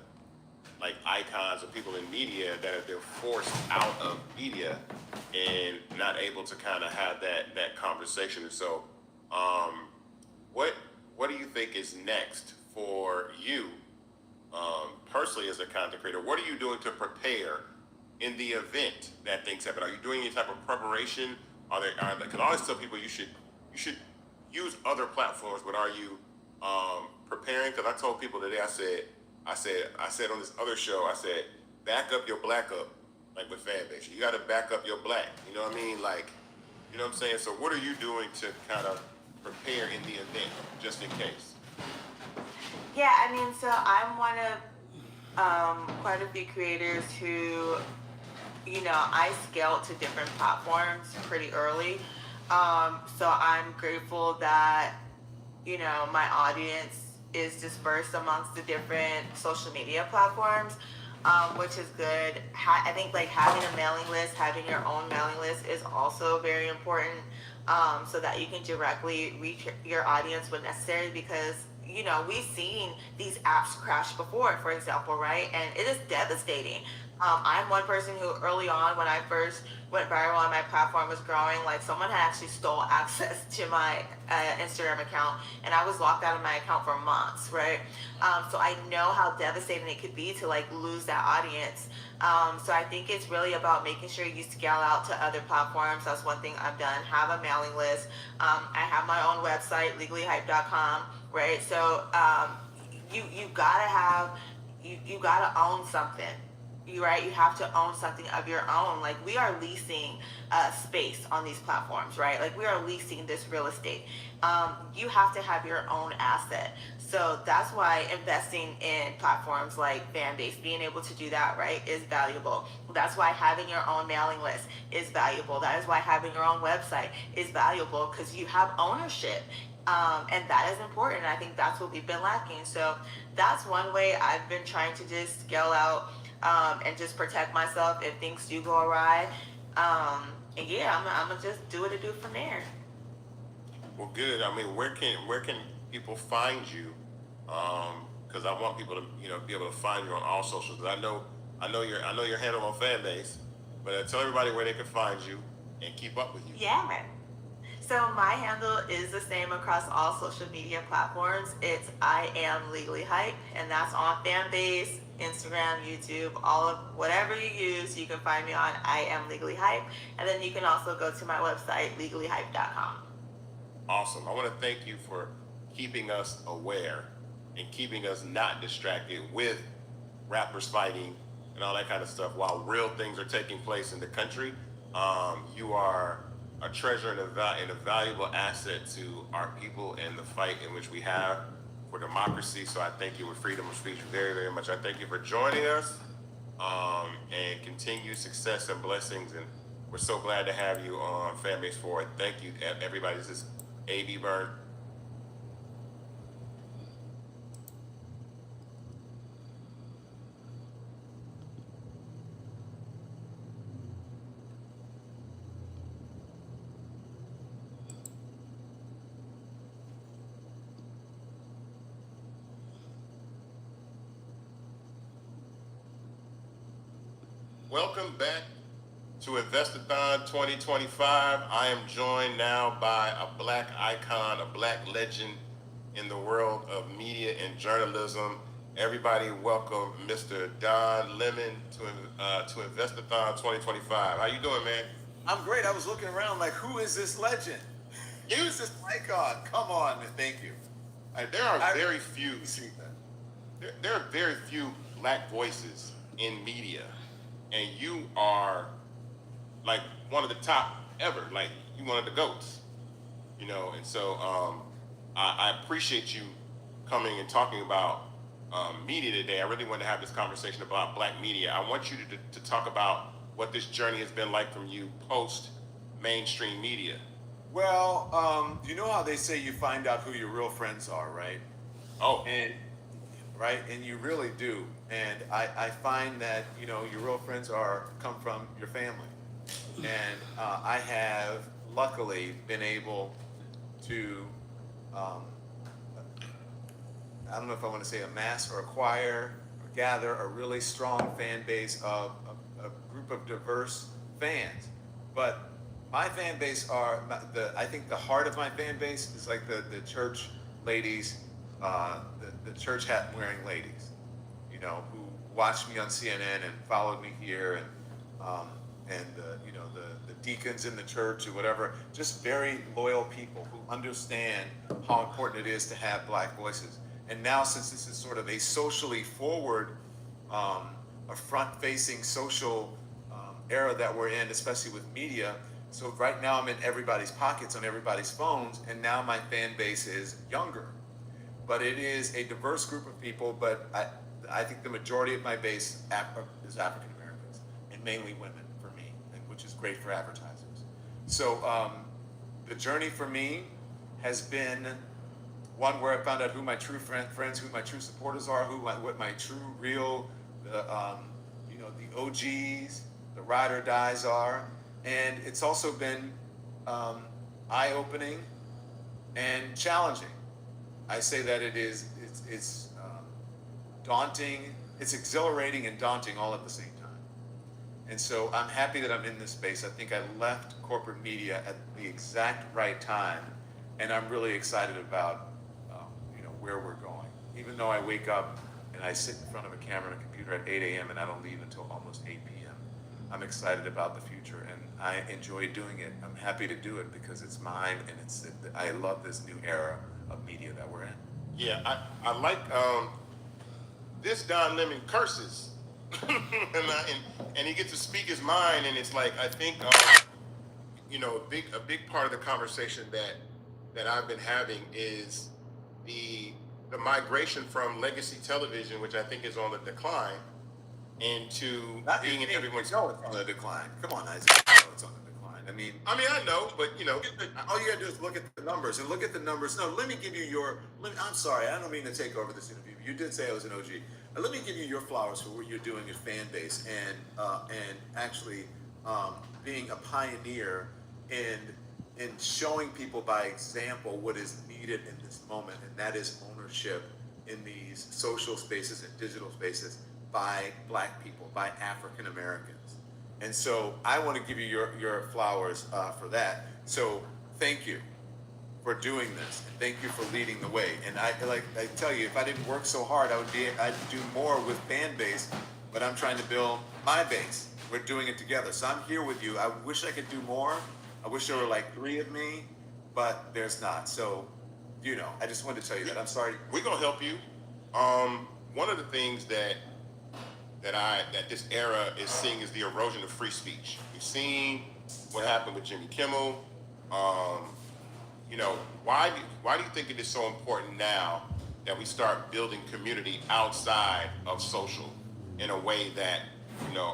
Speaker 4: like icons of people in media that have been forced out of media and not able to kind of have that conversation. And so, what do you think is next for you, personally as a content creator? What are you doing to prepare in the event that things happen? Are you doing any type of preparation? Because I always tell people you should use other platforms, but are you preparing? Because I told people today, I said on this other show, I said, back up your Black up, like with Fanbase. You got to back up your Black. You know what I mean? Like, you know what I'm saying? So what are you doing to kind of prepare in the event, just in case?
Speaker 8: Yeah, I mean, so I'm one of quite a few creators who, I scaled to different platforms pretty early. So I'm grateful that, my audience is dispersed amongst the different social media platforms. which is good. I think like having a mailing list, having your own mailing list is also very important, so that you can directly reach your audience when necessary, because we've seen these apps crash before, for example, right? And it is devastating. I'm one person who early on, when I first went viral and my platform was growing, like someone had actually stole access to my Instagram account, and I was locked out of my account for months, right? So I know how devastating it could be to like lose that audience. So I think it's really about making sure you scale out to other platforms. That's one thing I've done. Have a mailing list. I have my own website, legallyhype.com, right? So you gotta have you gotta own something. You have to own something of your own. Like we are leasing space on these platforms, right? Like we are leasing this real estate. You have to have your own asset. So that's why investing in platforms like Fanbase, being able to do that, right, is valuable. That's why having your own mailing list is valuable. That is why having your own website is valuable, because you have ownership. And that is important. I think that's what we've been lacking. So that's one way I've been trying to just scale out, and just protect myself if things do go awry. And yeah, I'm gonna just do what it do from there.
Speaker 4: Well, good. I mean, where can people find you? Because I want people to be able to find you on all socials. I know your handle on Fanbase, but tell everybody where they can find you and keep up with you.
Speaker 8: Yeah, man. So my handle is the same across all social media platforms. It's I am legally hype, and that's on Fanbase, Instagram, YouTube, all of whatever you use. You can find me on I am legally hype, and then you can also go to my website legallyhype.com.
Speaker 4: Awesome. I want to thank you for keeping us aware and keeping us not distracted with rappers fighting and all that kind of stuff while real things are taking place in the country. You are a treasure and a valuable asset to our people and the fight in which we have for democracy. So I thank you with freedom of speech very, very much. I thank you for joining us, and continued success and blessings. And we're so glad to have you on Fanbase Forward. Thank you, everybody. This is A.B. Byrne. Welcome back to Investathon 2025. I am joined now by a black icon, a black legend in the world of media and journalism. Everybody welcome Mr. Don Lemon to Investathon 2025. How you doing, man?
Speaker 9: I'm great. I was looking around like, who is this legend? Who's this icon? Come on, man. Thank you.
Speaker 4: There are very few. There are very few black voices in media, and you are like one of the top ever. Like you one of the GOATs, And so I appreciate you coming and talking about media today. I really want to have this conversation about black media. I want you to talk about what this journey has been like from you post mainstream media.
Speaker 9: Well, you know how they say you find out who your real friends are, right?
Speaker 4: Oh.
Speaker 9: And you really do. And I find that, your real friends come from your family. And I have luckily been able to, I don't know if I want to say amass or acquire or gather a really strong fan base of a group of diverse fans. But my fan base I think the heart of my fan base is like the church ladies, the church hat wearing ladies, who watched me on CNN and followed me here, and the deacons in the church or whatever, just very loyal people who understand how important it is to have black voices. And now, since this is sort of a socially forward, a front-facing social era that we're in, especially with media, so right now I'm in everybody's pockets, on everybody's phones, and now my fan base is younger. But it is a diverse group of people, but I think the majority of my base is African Americans, and mainly women for me, which is great for advertisers. So the journey for me has been one where I found out who my true friends, who my true supporters are, what my true, real the the OGs, the ride or dies are, and it's also been eye-opening and challenging. I say that it's daunting, it's exhilarating and daunting all at the same time. And so I'm happy that I'm in this space. I think I left corporate media at the exact right time, and I'm really excited about where we're going. Even though I wake up and I sit in front of a camera and a computer at 8 a.m. and I don't leave until almost 8 p.m. I'm excited about the future, and I enjoy doing it. I'm happy to do it because it's mine, and I love this new era of media that we're in.
Speaker 4: Yeah, I like this Don Lemon curses, and he gets to speak his mind, and it's like I think a big part of the conversation that I've been having is the migration from legacy television, which I think is on the decline, into being in everyone's.
Speaker 9: No, it's on the decline. Come on, Isaac. You know it's on the decline.
Speaker 4: I know, but
Speaker 9: all you gotta do is look at the numbers and look at the numbers. No, let me give you I'm sorry, I don't mean to take over this interview. You did say I was an OG. Let me give you your flowers for what you're doing at Fanbase and actually being a pioneer in showing people by example what is needed in this moment, and that is ownership in these social spaces and digital spaces by Black people, by African Americans. And so I want to give you your flowers for that. So thank you for doing this, and thank you for leading the way. And I tell you, if I didn't work so hard, I'd do more with Fanbase, but I'm trying to build my base. We're doing it together. So I'm here with you. I wish I could do more. I wish there were like 3 of me, but there's not. So, I just wanted to tell you that. I'm sorry.
Speaker 4: We're gonna help you. One of the things that this era is seeing is the erosion of free speech. We've seen what happened with Jimmy Kimmel. Why do you think it is so important now that we start building community outside of social in a way that,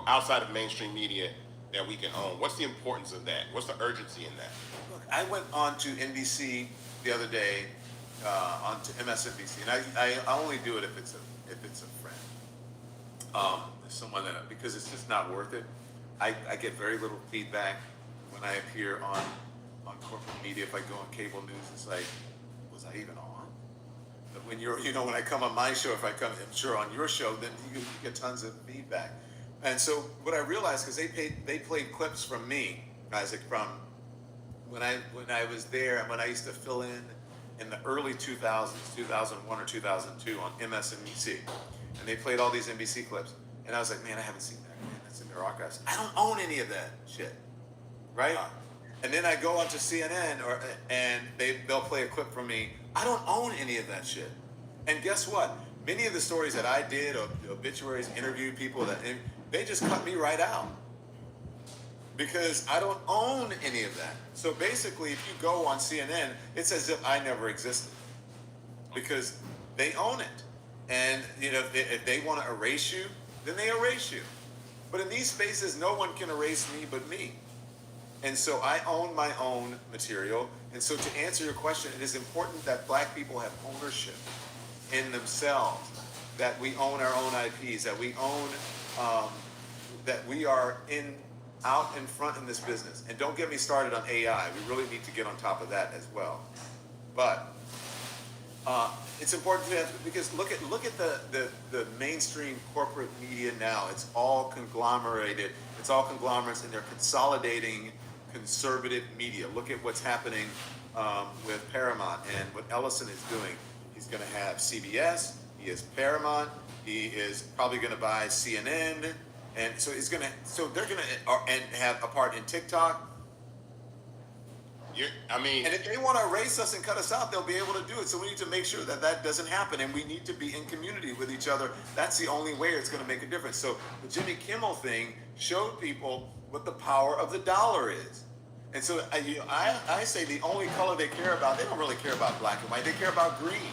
Speaker 4: outside of mainstream media, that we can own? What's the importance of that? What's the urgency in that?
Speaker 9: Look, I went on to NBC the other day, onto MSNBC, and I only do it if it's a friend, someone because it's just not worth it. I get very little feedback when I appear on corporate media. If I go on cable news, it's like, was I even on? But when when I come on my show, if I come, I'm sure on your show, then you get tons of feedback. And so what I realized, because they played clips from me, Isaac, from when I was there and when I used to fill in the early 2000s, 2001 or 2002 on MSNBC, and they played all these NBC clips, and I was like, man, I haven't seen that. Man, that's in their archives. I don't own any of that shit, right? And then I go onto CNN and they'll play a clip from me. I don't own any of that shit. And guess what? Many of the stories that I did, or obituaries, interviewed people they just cut me right out because I don't own any of that. So basically, if you go on CNN, it's as if I never existed because they own it. And if they want to erase you, then they erase you. But in these spaces, no one can erase me but me. And so I own my own material. And so to answer your question, it is important that Black people have ownership in themselves, that we own our own IPs, that we own, that we are out in front in this business. And don't get me started on AI. We really need to get on top of that as well. But it's important to have, because look at the mainstream corporate media now. It's all conglomerated. It's all conglomerates, and they're consolidating conservative media. Look at what's happening with Paramount and what Ellison is doing. He's going to have CBS. He has Paramount. He is probably going to buy CNN, and so he's going to. So they're going to and have a part in TikTok. And if they want to erase us and cut us out, they'll be able to do it. So we need to make sure that that doesn't happen, and we need to be in community with each other. That's the only way it's going to make a difference. So the Jimmy Kimmel thing showed people what the power of the dollar is. And so I say the only color they care about, they don't really care about black and white. They care about green.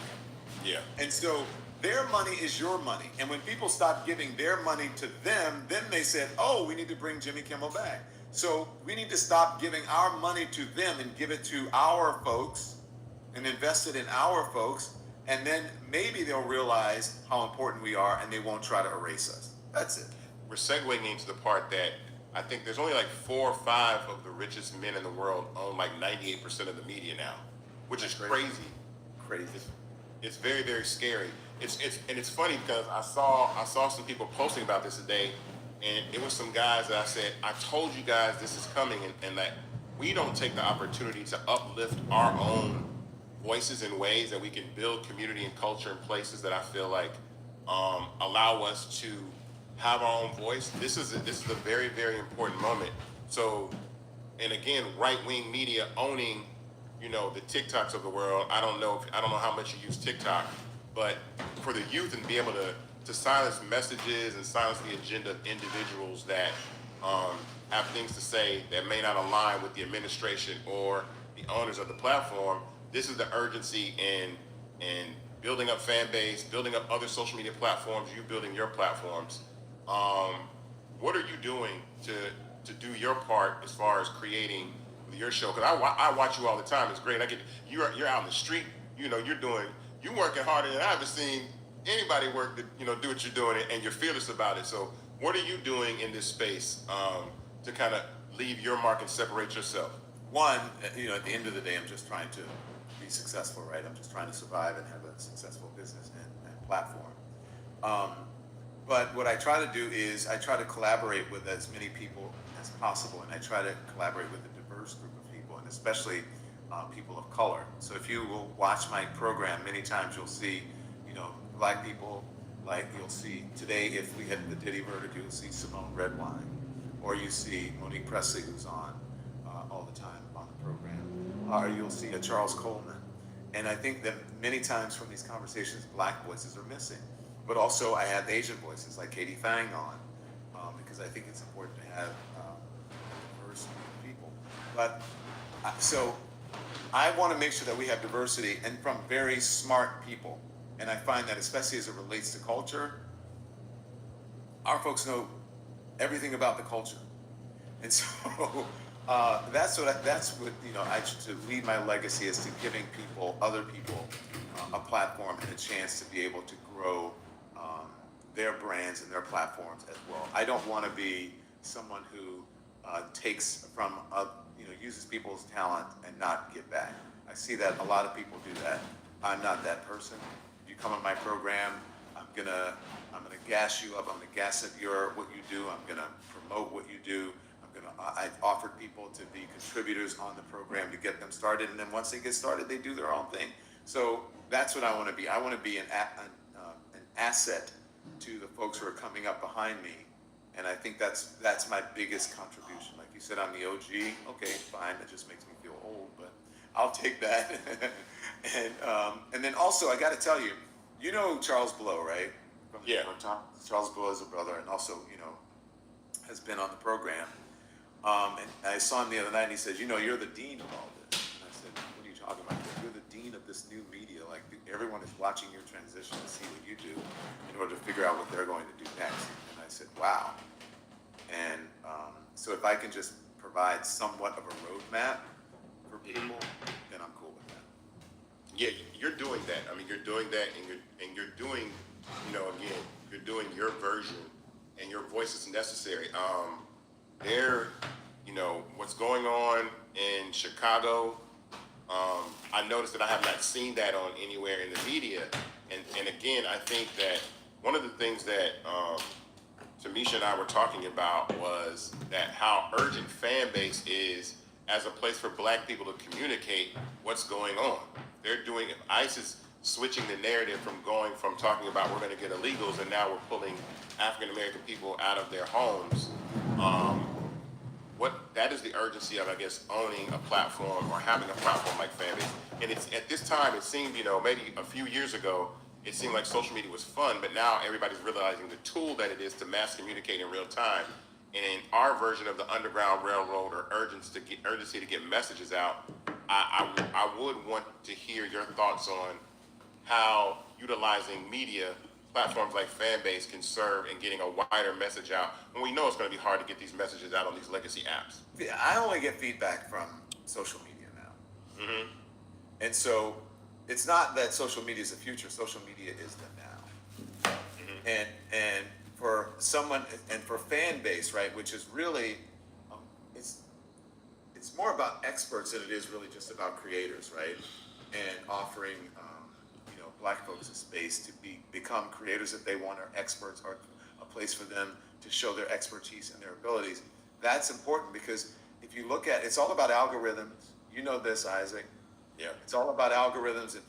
Speaker 4: Yeah.
Speaker 9: And so their money is your money. And when people stop giving their money to them, then they said, oh, we need to bring Jimmy Kimmel back. So we need to stop giving our money to them and give it to our folks and invest it in our folks. And then maybe they'll realize how important we are and they won't try to erase us. That's it.
Speaker 4: We're segueing into the part that I think there's only like 4 or 5 of the richest men in the world own like 98% of the media now, which is crazy.
Speaker 9: Crazy.
Speaker 4: It's very, very scary. It's funny because I saw some people posting about this today, and it was some guys that I said, I told you guys this is coming, and that we don't take the opportunity to uplift our own voices in ways that we can build community and culture in places that I feel like allow us to have our own voice. This is a very, very important moment. So, and again, right-wing media owning, you know, the TikToks of the world. I don't know how much you use TikTok, but for the youth and be able to silence messages and silence the agenda of individuals that have things to say that may not align with the administration or the owners of the platform. This is the urgency in building up fan base, building up other social media platforms, you building your platforms. What are you doing to do your part as far as creating your show? Because I watch you all the time. It's great. You're out in the street. You know, you're working harder than I've ever seen anybody work to, you know, do what you're doing, and you're fearless about it. So what are you doing in this space to kind of leave your mark and separate yourself?
Speaker 9: One, you know, at the end of the day, I'm just trying to be successful, right? I'm just trying to survive and have a successful business and platform. But what I try to do is I try to collaborate with as many people as possible, and I try to collaborate with a diverse group of people, and especially people of color. So if you will watch my program, many times you'll see, you know, Black people, like you'll see today, if we had the Diddy verdict, you'll see Simone Redwine, or you see Monique Presley, who's on all the time on the program, or you'll see a Charles Coleman. And I think that many times from these conversations, Black voices are missing. But also I have Asian voices like Katie Fang on, because I think it's important to have a diverse group of people. But so I want to make sure that we have diversity and from very smart people. And I find that especially as it relates to culture, our folks know everything about the culture. And so that's what you know, to lead my legacy is to giving other people a platform and a chance to be able to grow their brands and their platforms as well. I don't want to be someone who takes from, you know, uses people's talent and not give back. I see that a lot of people do that. I'm not that person. If you come on my program, I'm gonna gas you up. I'm gonna gas up what you do. I'm gonna promote what you do. I've offered people to be contributors on the program to get them started, and then once they get started, they do their own thing. So that's what I want to be. I want to be an asset to the folks who are coming up behind me, and I think that's my biggest contribution. Like you said, I'm the OG. Okay, fine. That just makes me feel old, but I'll take that. And then also, I got to tell you, you know Charles Blow, right?
Speaker 4: Yeah.
Speaker 9: Charles Blow is a brother, and also, you know, has been on the program. And I saw him the other night, and he says, you know, you're the dean of all this. And I said, what are you talking about? You're the dean of this new media. Like, everyone is watching your transition to see what you do in order to figure out what they're going to do next. And I said, wow. And so if I can just provide somewhat of a roadmap for people, then I'm cool with that.
Speaker 4: Yeah, you're doing that. I mean, you're doing that, and you're doing, you know, again, you're doing your version, and your voice is necessary. You know, what's going on in Chicago, I noticed that I have not seen that on anywhere in the media. And again, I think that one of the things that Tamisha and I were talking about was that how urgent fan base is as a place for Black people to communicate what's going on. They're doing, ICE is switching the narrative from talking about we're going to get illegals, and now we're pulling African American people out of their homes. That is the urgency of, I guess, owning a platform or having a platform like Fanbase. And it's at this time, it seemed, you know, maybe a few years ago, it seemed like social media was fun, but now everybody's realizing the tool that it is to mass communicate in real time. And in our version of the Underground Railroad or urgency to get messages out, I would want to hear your thoughts on how utilizing media platforms like Fanbase can serve in getting a wider message out when we know it's going to be hard to get these messages out on these legacy apps.
Speaker 9: Yeah, I only get feedback from social media now.
Speaker 4: Mm-hmm.
Speaker 9: And so it's not that social media is the future, social media is the now. Mm-hmm. And for someone, and for fan base, right, which is really, um, it's more about experts than it is really just about creators, right? And offering, Black folks a space to become creators if they want, or experts, or a place for them to show their expertise and their abilities. That's important because if you look at, it's all about algorithms. You know this, Isaac.
Speaker 4: Yeah.
Speaker 9: It's all about algorithms, and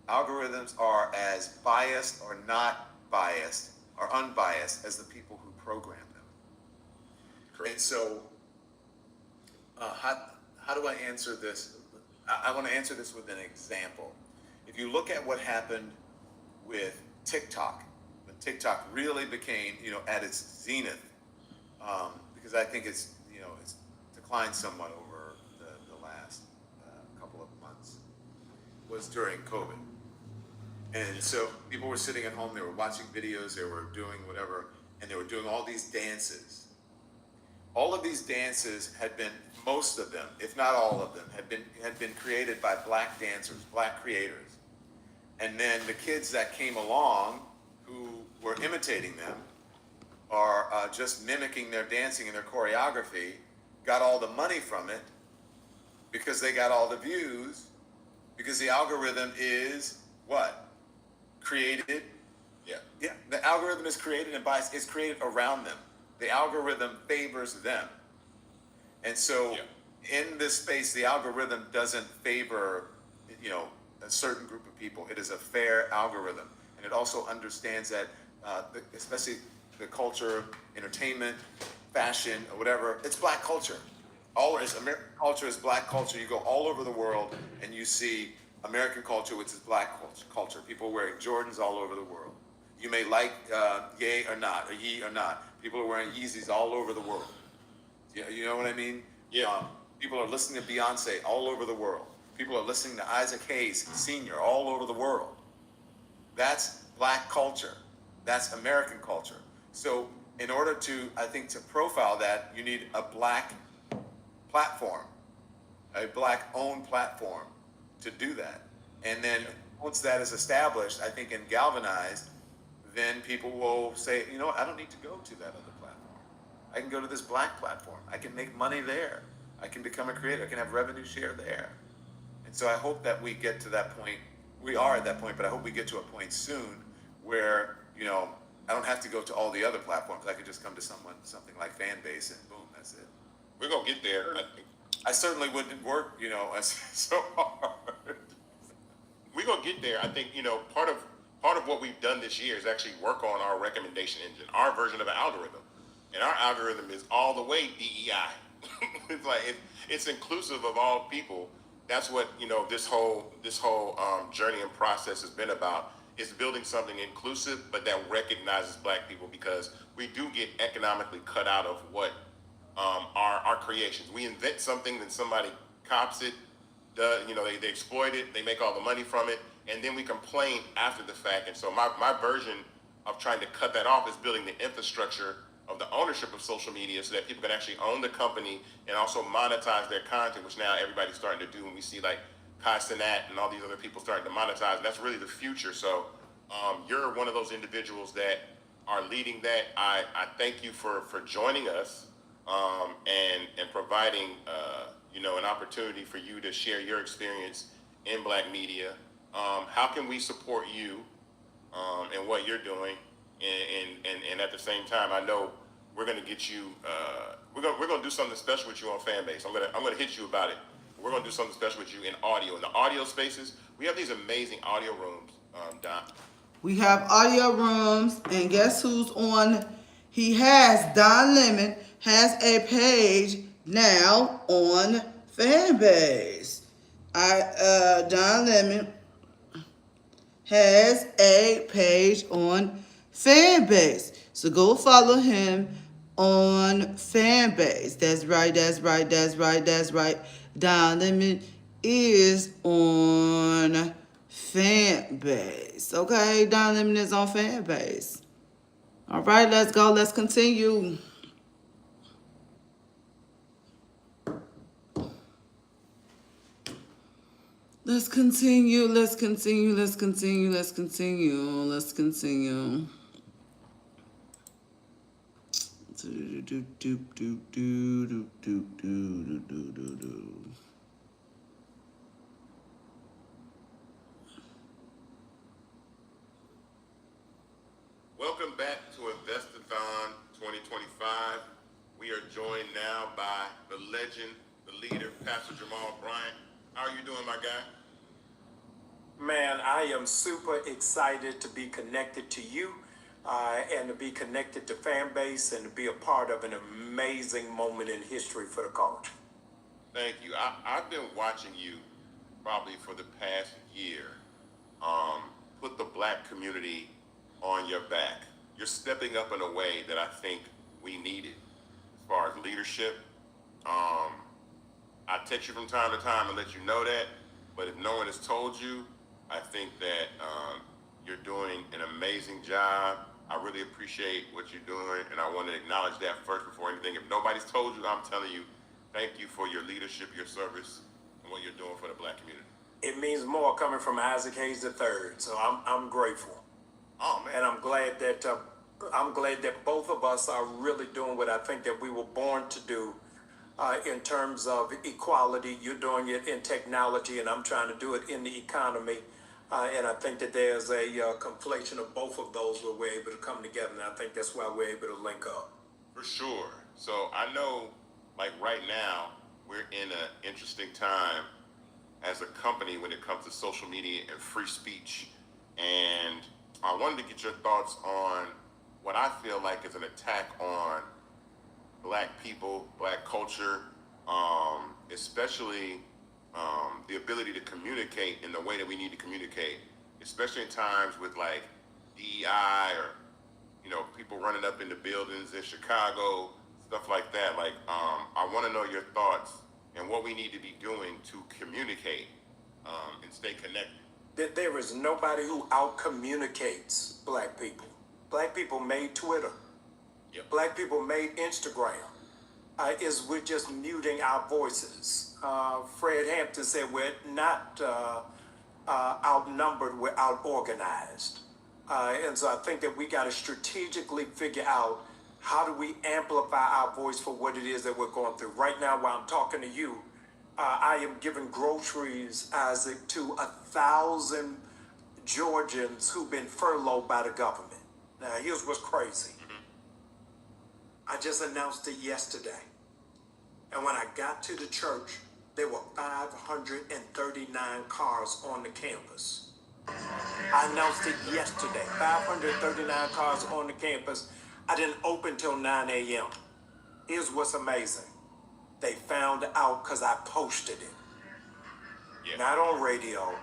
Speaker 9: algorithms are as biased or not biased or unbiased as the people who program them.
Speaker 4: Correct.
Speaker 9: And so, how do I answer this? I want to answer this with an example. If you look at what happened with TikTok, when TikTok really became, at its zenith, because I think it's declined somewhat over the last couple of months, was during COVID. And so people were sitting at home, they were watching videos, they were doing whatever, and they were doing all these dances. All of these dances had been, most of them, if not all of them, had been created by Black dancers, Black creators. And then the kids that came along who were imitating them or just mimicking their dancing and their choreography got all the money from it because they got all the views, because the algorithm is what? Created. Yeah, the algorithm is created and biased. It's created around them. The algorithm favors them. And so in this space, the algorithm doesn't favor, a certain group of people. It is a fair algorithm. And it also understands that, especially the culture, entertainment, fashion, or whatever, it's Black culture. American culture is Black culture. You go all over the world and you see American culture, which is Black culture. People wearing Jordans all over the world. You may like yay or not, or ye or not. People are wearing Yeezys all over the world. You know what I mean?
Speaker 4: Yeah.
Speaker 9: People are listening to Beyonce all over the world. People are listening to Isaac Hayes Sr. all over the world. That's Black culture. That's American culture. So in order to, I think, to profile that, you need a Black platform, a Black-owned platform to do that. And then once that is established, I think, and galvanized, then people will say, you know what, I don't need to go to that other platform. I can go to this Black platform. I can make money there. I can become a creator. I can have revenue share there. And so I hope that we get to that point. We are at that point, but I hope we get to a point soon where, I don't have to go to all the other platforms. I could just come to something like Fanbase, and boom, that's it.
Speaker 4: We're gonna get there. I think
Speaker 9: I certainly wouldn't work, so hard.
Speaker 4: we're gonna get there. I think part of what we've done this year is actually work on our recommendation engine, our version of an algorithm, and our algorithm is all the way DEI. It's like it's inclusive of all people. That's what this whole journey and process has been about. Is building something inclusive, but that recognizes Black people, because we do get economically cut out of what our creations. We invent something, then somebody cops it. They exploit it. They make all the money from it, and then we complain after the fact. And so my version of trying to cut that off is building the infrastructure of the ownership of social media so that people can actually own the company and also monetize their content, which now everybody's starting to do. And we see like Kai Cenat and all these other people starting to monetize. And that's really the future. So you're one of those individuals that are leading that. I thank you for joining us and providing an opportunity for you to share your experience in Black media. How can we support you and what you're doing? And at the same time, I know we're gonna get you. We're gonna do something special with you on Fanbase. I'm gonna hit you about it. We're gonna do something special with you in audio. In the audio spaces, we have these amazing audio rooms, Don.
Speaker 2: We have audio rooms, and guess who's on? Don Lemon has a page now on Fanbase. Don Lemon has a page on Fanbase. So go follow him on Fanbase. That's right. Don Lemon is on Fanbase. Okay, Don Lemon is on Fanbase. All right, let's go. Let's continue. Let's continue.
Speaker 4: Welcome back to Investathon 2025. We are joined now by the legend, the leader, Pastor Jamal Bryant. How are you doing, my guy?
Speaker 10: Man, I am super excited to be connected to you and to be connected to Fanbase and to be a part of an amazing moment in history for the culture.
Speaker 4: Thank you. I've been watching you probably for the past year put the black community on your back. You're stepping up in a way that I think we needed as far as leadership. I text you from time to time and let you know that, but if no one has told you, I think that you're doing an amazing job. I really appreciate what you're doing, and I want to acknowledge that first before anything. If nobody's told you, I'm telling you, thank you for your leadership, your service, and what you're doing for the black community.
Speaker 10: It means more coming from Isaac Hayes III, so I'm grateful.
Speaker 4: Oh man,
Speaker 10: and I'm glad that both of us are really doing what I think that we were born to do in terms of equality. You're doing it in technology, and I'm trying to do it in the economy. And I think that there's a conflation of both of those where we're able to come together, and I think that's why we're able to link up.
Speaker 4: For sure. So I know, like right now, we're in an interesting time as a company when it comes to social media and free speech. And I wanted to get your thoughts on what I feel like is an attack on black people, black culture, especially the ability to communicate in the way that we need to communicate, especially in times with like DEI or, you know, people running up into buildings in Chicago, stuff like that. Like, I want to know your thoughts and what we need to be doing to communicate and stay connected.
Speaker 10: There is nobody who out-communicates black people. Black people made Twitter.
Speaker 4: Yep.
Speaker 10: Black people made Instagram. We're just muting our voices. Fred Hampton said we're not outnumbered, we're out-organized. And so I think that we got to strategically figure out how do we amplify our voice for what it is that we're going through. Right now, while I'm talking to you, I am giving groceries, Isaac, to 1,000 Georgians who've been furloughed by the government. Now, here's what's crazy. I just announced it yesterday. And when I got to the church, there were 539 cars on the campus. I announced it yesterday, 539 cars on the campus. I didn't open till 9 a.m. Here's what's amazing. They found out because I posted it.
Speaker 4: Yeah.
Speaker 10: Not on radio,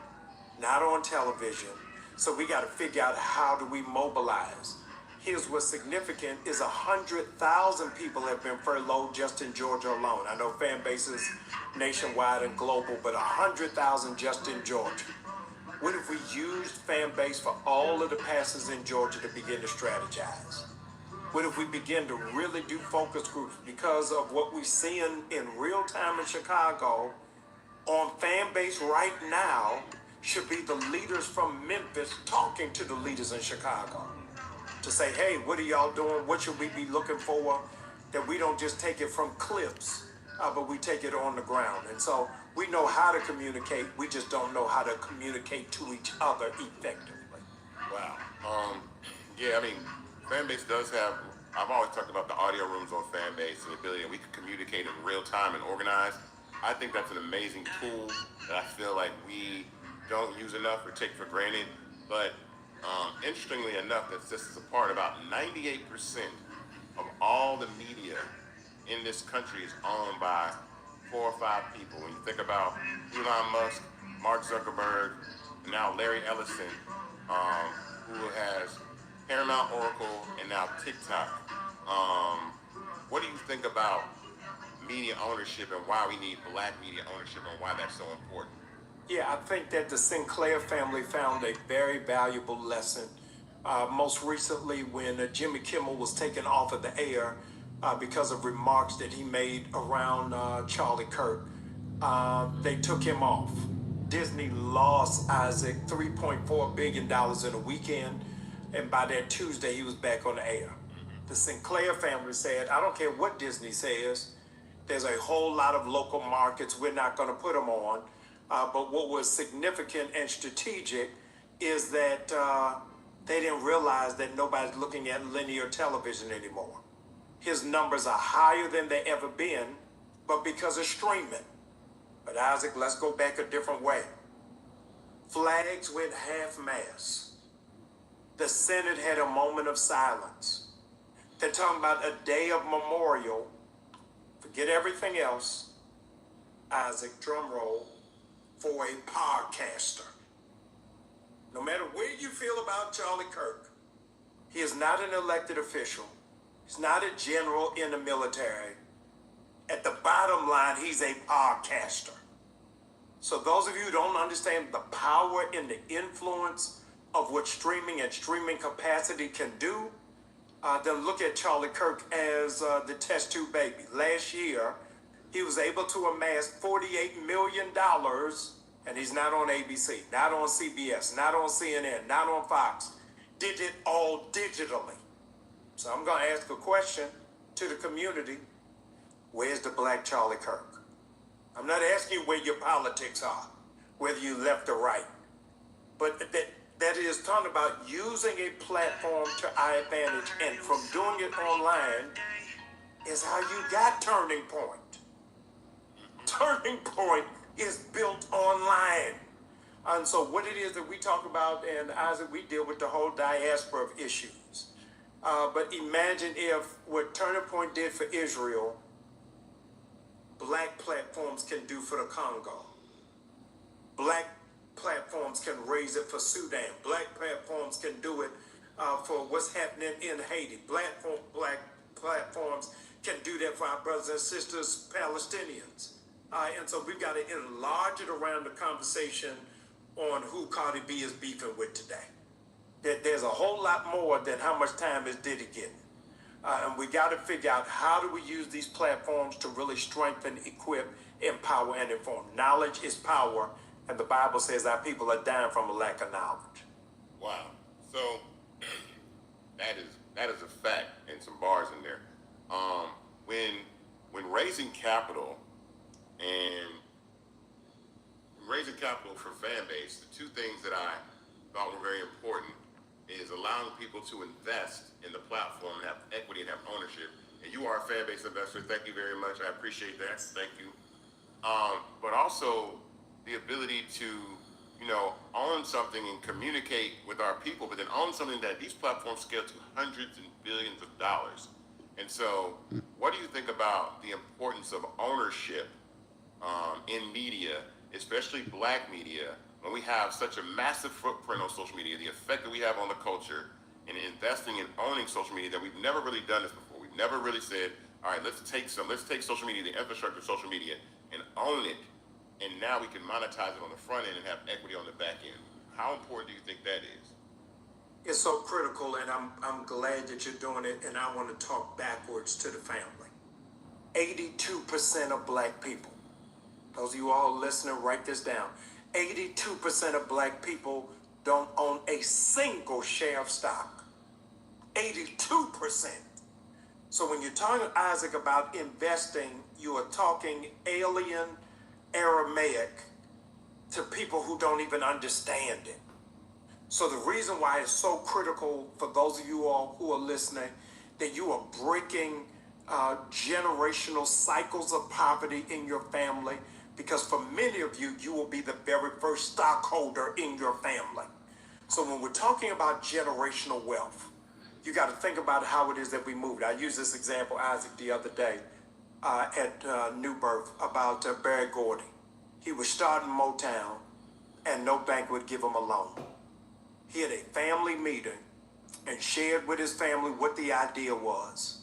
Speaker 10: not on television. So we got to figure out how do we mobilize. Here's what's significant is 100,000 people have been furloughed just in Georgia alone. I know fan bases nationwide and global, but 100,000 just in Georgia. What if we used fan base for all of the passes in Georgia to begin to strategize? What if we begin to really do focus groups because of what we're seeing in real time in Chicago on fan base right now should be the leaders from Memphis talking to the leaders in Chicago to say, hey, what are y'all doing? What should we be looking for? That we don't just take it from clips, but we take it on the ground. And so we know how to communicate. We just don't know how to communicate to each other effectively.
Speaker 4: Wow. Yeah, I mean, Fanbase does have, I've always talked about the audio rooms on Fanbase and the ability that we can communicate in real time and organize. I think that's an amazing tool that I feel like we don't use enough or take for granted. But interestingly enough, that sets us apart. About 98% of all the media in this country is owned by 4 or 5 people. When you think about Elon Musk, Mark Zuckerberg, and now Larry Ellison, who has Paramount, Oracle, and now TikTok. What do you think about media ownership and why we need black media ownership and why that's so important?
Speaker 10: Yeah, I think that the Sinclair family found a very valuable lesson. Most recently, when Jimmy Kimmel was taken off of the air because of remarks that he made around Charlie Kirk, they took him off. Disney lost Isaac $3.4 billion in a weekend, and by that Tuesday, he was back on the air. The Sinclair family said, I don't care what Disney says, there's a whole lot of local markets we're not going to put them on. But what was significant and strategic is that they didn't realize that nobody's looking at linear television anymore. His numbers are higher than they ever been, but because of streaming. But Isaac, let's go back a different way. Flags went half-mast. The Senate had a moment of silence. They're talking about a day of memorial. Forget everything else. Isaac, drum roll, for a podcaster. No matter where you feel about Charlie Kirk, he is not an elected official. He's not a general in the military. At the bottom line, he's a podcaster. So those of you who don't understand the power and the influence of what streaming and streaming capacity can do, then look at Charlie Kirk as the test tube baby. Last year, he was able to amass $48 million, and he's not on ABC, not on CBS, not on CNN, not on Fox. Did it all digitally. So I'm going to ask a question to the community. Where's the black Charlie Kirk? I'm not asking you where your politics are, whether you left or right. But that is talking about using a platform to our advantage, and from doing it online is how you got Turning Point. Turning Point is built online. And so what it is that we talk about, and Isaac, we deal with the whole diaspora of issues. But imagine if what Turning Point did for Israel, black platforms can do for the Congo. Black platforms can raise it for Sudan. Black platforms can do it for what's happening in Haiti. Black platforms can do that for our brothers and sisters, Palestinians. And so we've got to enlarge it around the conversation on who Cardi B is beefing with today. There's a whole lot more than how much time is Diddy getting. And we got to figure out how do we use these platforms to really strengthen, equip, empower, and inform. Knowledge is power, and the Bible says our people are dying from a lack of knowledge.
Speaker 4: Wow. So that is a fact, and some bars in there. When raising capital for Fanbase, the two things that I thought were very important is allowing people to invest in the platform and have equity and have ownership. And you are a Fanbase investor. Thank you very much. I appreciate that. Thank you. But also the ability to, own something and communicate with our people, but then own something that these platforms scale to hundreds and billions of dollars. And so what do you think about the importance of ownership in media, especially black media, when we have such a massive footprint on social media, the effect that we have on the culture, and investing and owning social media that we've never really done this before. We've never really said, all right, let's take social media, the infrastructure of social media, and own it. And now we can monetize it on the front end and have equity on the back end. How important do you think that is?
Speaker 10: It's so critical, and I'm glad that you're doing it, and I want to talk backwards to the family. 82% of black people, those of you all listening, write this down. 82% of black people don't own a single share of stock. 82%. So when you're talking, Isaac, about investing, you are talking alien Aramaic to people who don't even understand it. So the reason why it's so critical for those of you all who are listening, that you are breaking generational cycles of poverty in your family, because for many of you, you will be the very first stockholder in your family. So when we're talking about generational wealth, you got to think about how it is that we moved. I used this example, Isaac, the other day at New Birth about Barry Gordy. He was starting Motown, and no bank would give him a loan. He had a family meeting and shared with his family what the idea was,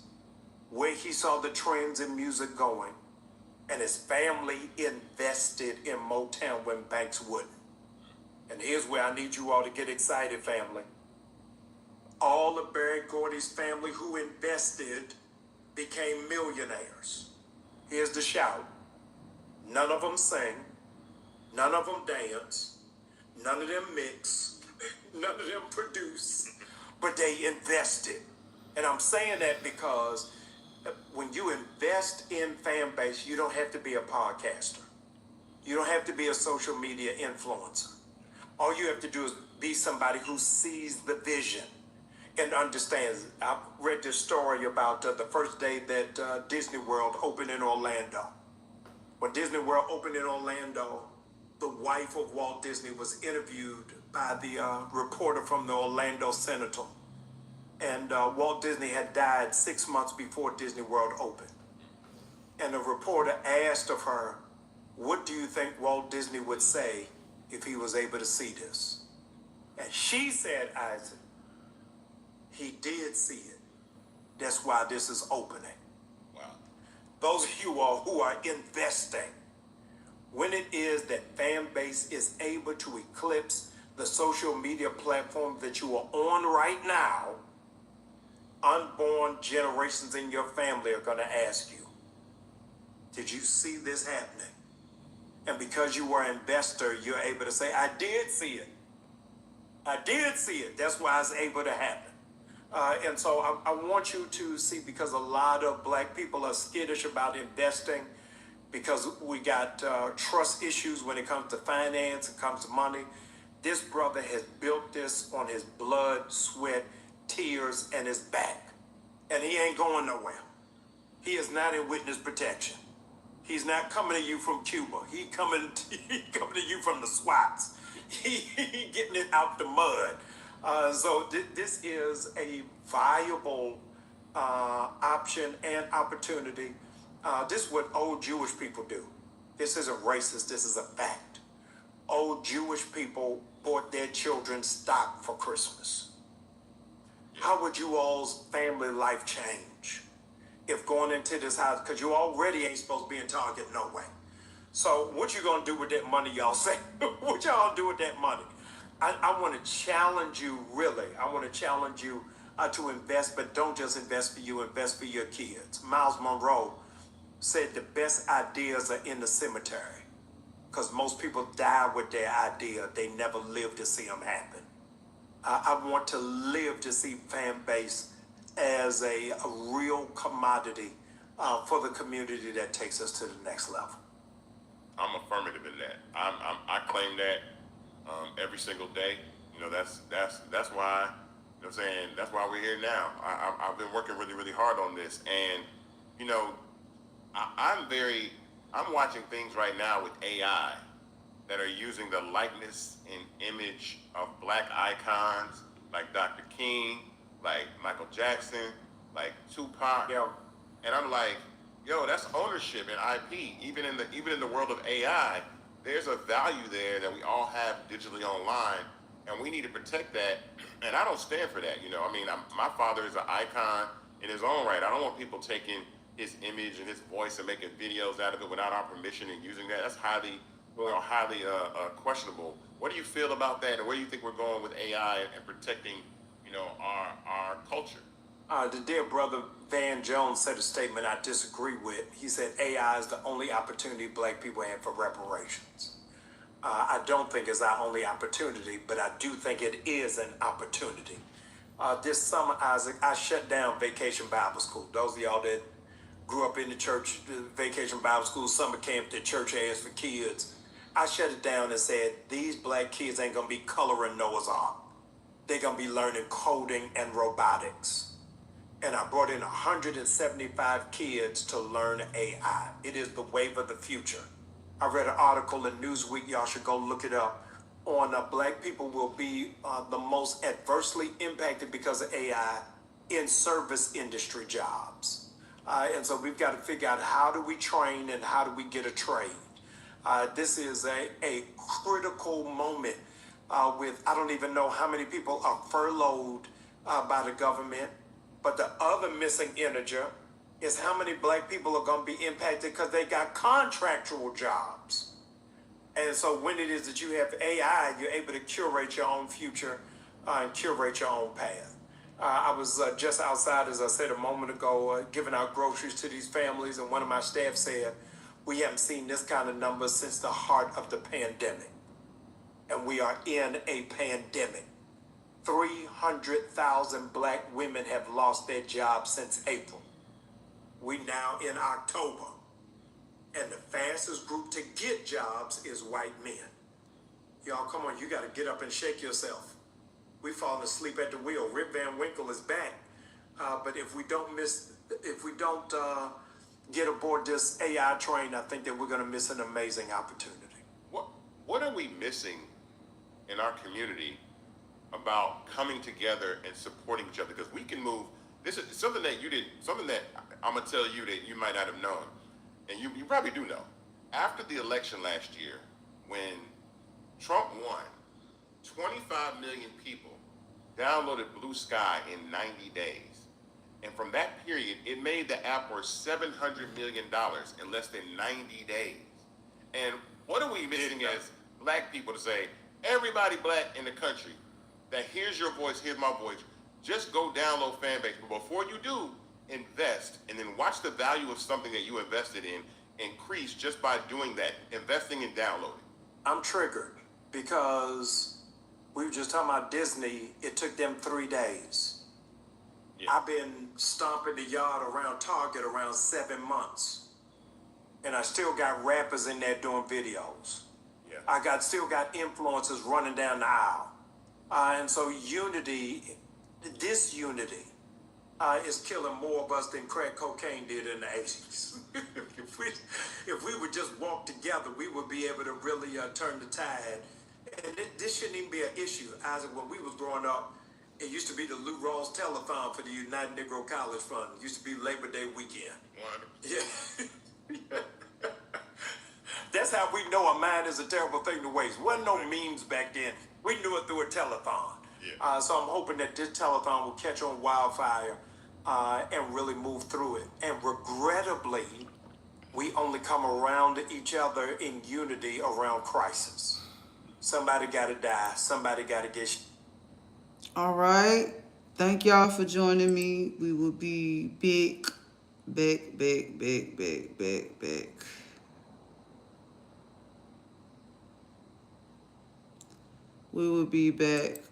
Speaker 10: where he saw the trends in music going, and his family invested in Motown when banks wouldn't. And here's where I need you all to get excited, family. All of Barry Gordy's family who invested became millionaires. Here's the shout. None of them sing. None of them dance. None of them mix. None of them produce. But they invested. And I'm saying that because when you invest in fan base, you don't have to be a podcaster. You don't have to be a social media influencer. All you have to do is be somebody who sees the vision and understands. I read this story about the first day that Disney World opened in Orlando. When Disney World opened in Orlando, the wife of Walt Disney was interviewed by the reporter from the Orlando Sentinel. And Walt Disney had died 6 months before Disney World opened. And the reporter asked of her, what do you think Walt Disney would say if he was able to see this? And she said, Isaac, he did see it. That's why this is opening.
Speaker 4: Wow.
Speaker 10: Those of you all who are investing, when it is that fan base is able to eclipse the social media platform that you are on right now, unborn generations in your family are going to ask you, did you see this happening? And because you were an investor, you're able to say, I did see it. I did see it. That's why it's able to happen. And so I want you to see, because a lot of black people are skittish about investing because we got trust issues when it comes to finance, it comes to money. This brother has built this on his blood, sweat, tears, and his back. And he ain't going nowhere. He is not in witness protection. He's not coming to you from Cuba. He coming to you from the SWATs. He getting it out the mud. So this is a viable option and opportunity. This is what old Jewish people do. This isn't racist. This is a fact. Old Jewish people bought their children stock for Christmas. How would you all's family life change if going into this house, because you already ain't supposed to be in Target no way. So what you gonna do with that money, y'all say? What y'all do with that money? I want to challenge you, really. I want to challenge you to invest, but don't just invest for you, invest for your kids. Miles Monroe said the best ideas are in the cemetery because most people die with their idea. They never live to see them happen. I want to live to see fan base as a real commodity for the community that takes us to the next level.
Speaker 4: I'm affirmative in that. I claim that every single day. You know, that's why, you know what I'm saying, that's why we're here now. I've been working really, really hard on this. And, you know, I'm watching things right now with AI that are using the likeness and image of black icons like Dr. King, like Michael Jackson, like Tupac.
Speaker 10: Yeah.
Speaker 4: And I'm like, yo, that's ownership in IP. Even in the world of AI, there's a value there that we all have digitally online, and we need to protect that. And I don't stand for that. You know, I mean, my father is an icon in his own right. I don't want people taking his image and his voice and making videos out of it without our permission and using that. That's highly questionable. What do you feel about that, and where do you think we're going with AI and protecting, you know, our culture?
Speaker 10: The dear brother Van Jones said a statement I disagree with. He said AI is the only opportunity black people have for reparations. I don't think it's our only opportunity, but I do think it is an opportunity. This summer, Isaac, I shut down Vacation Bible School. Those of y'all that grew up in the church, the Vacation Bible School summer camp that church has for kids, I shut it down and said, these black kids ain't gonna be coloring Noah's Ark. They're gonna be learning coding and robotics. And I brought in 175 kids to learn AI. It is the wave of the future. I read an article in Newsweek, y'all should go look it up, on black people will be the most adversely impacted because of AI in service industry jobs. And so we've got to figure out how do we train and how do we get a trade. This is a critical moment with, I don't even know how many people are furloughed by the government. But the other missing integer is how many black people are going to be impacted because they got contractual jobs. And so when it is that you have AI, you're able to curate your own future and curate your own path. I was just outside, as I said a moment ago, giving out groceries to these families, and one of my staff said, we haven't seen this kind of number since the heart of the pandemic. And we are in a pandemic. 300,000 black women have lost their jobs since April. We now in October. And the fastest group to get jobs is white men. Y'all, come on, you got to get up and shake yourself. We falling asleep at the wheel. Rip Van Winkle is back. But if we don't get aboard this AI train, I think that we're going to miss an amazing opportunity.
Speaker 4: What are we missing in our community about coming together and supporting each other? Because we can move. This is something that I'm gonna tell you that you might not have known, and you probably do know. After the election last year, when Trump won, 25 million people downloaded Blue Sky in 90 days. And from that period, it made the app worth $700 million in less than 90 days. And what are we missing as black people to say, everybody black in the country, that here's your voice, here's my voice, just go download Fanbase. But before you do, invest, and then watch the value of something that you invested in increase just by doing that, investing and downloading.
Speaker 10: I'm triggered because we were just talking about Disney. It took them 3 days. Yeah. I've been stomping the yard around Target around 7 months. And I still got rappers in there doing videos. Yeah. I still got influencers running down the aisle. And so this unity is killing more of us than crack cocaine did in the 80s. if we would just walk together, we would be able to really turn the tide. And this shouldn't even be an issue. Isaac, when we was growing up, it used to be the Lou Rawls Telethon for the United Negro College Fund. It used to be Labor Day weekend.
Speaker 4: 100%.
Speaker 10: Yeah. That's how we know a mind is a terrible thing to waste. Wasn't no memes back then. We knew it through a telethon. Yeah. So I'm hoping that this telethon will catch on wildfire and really move through it. And regrettably, we only come around each other in unity around crisis. Somebody got to die. Somebody got to get...
Speaker 2: All right. Thank y'all for joining me. We will be back. We will be back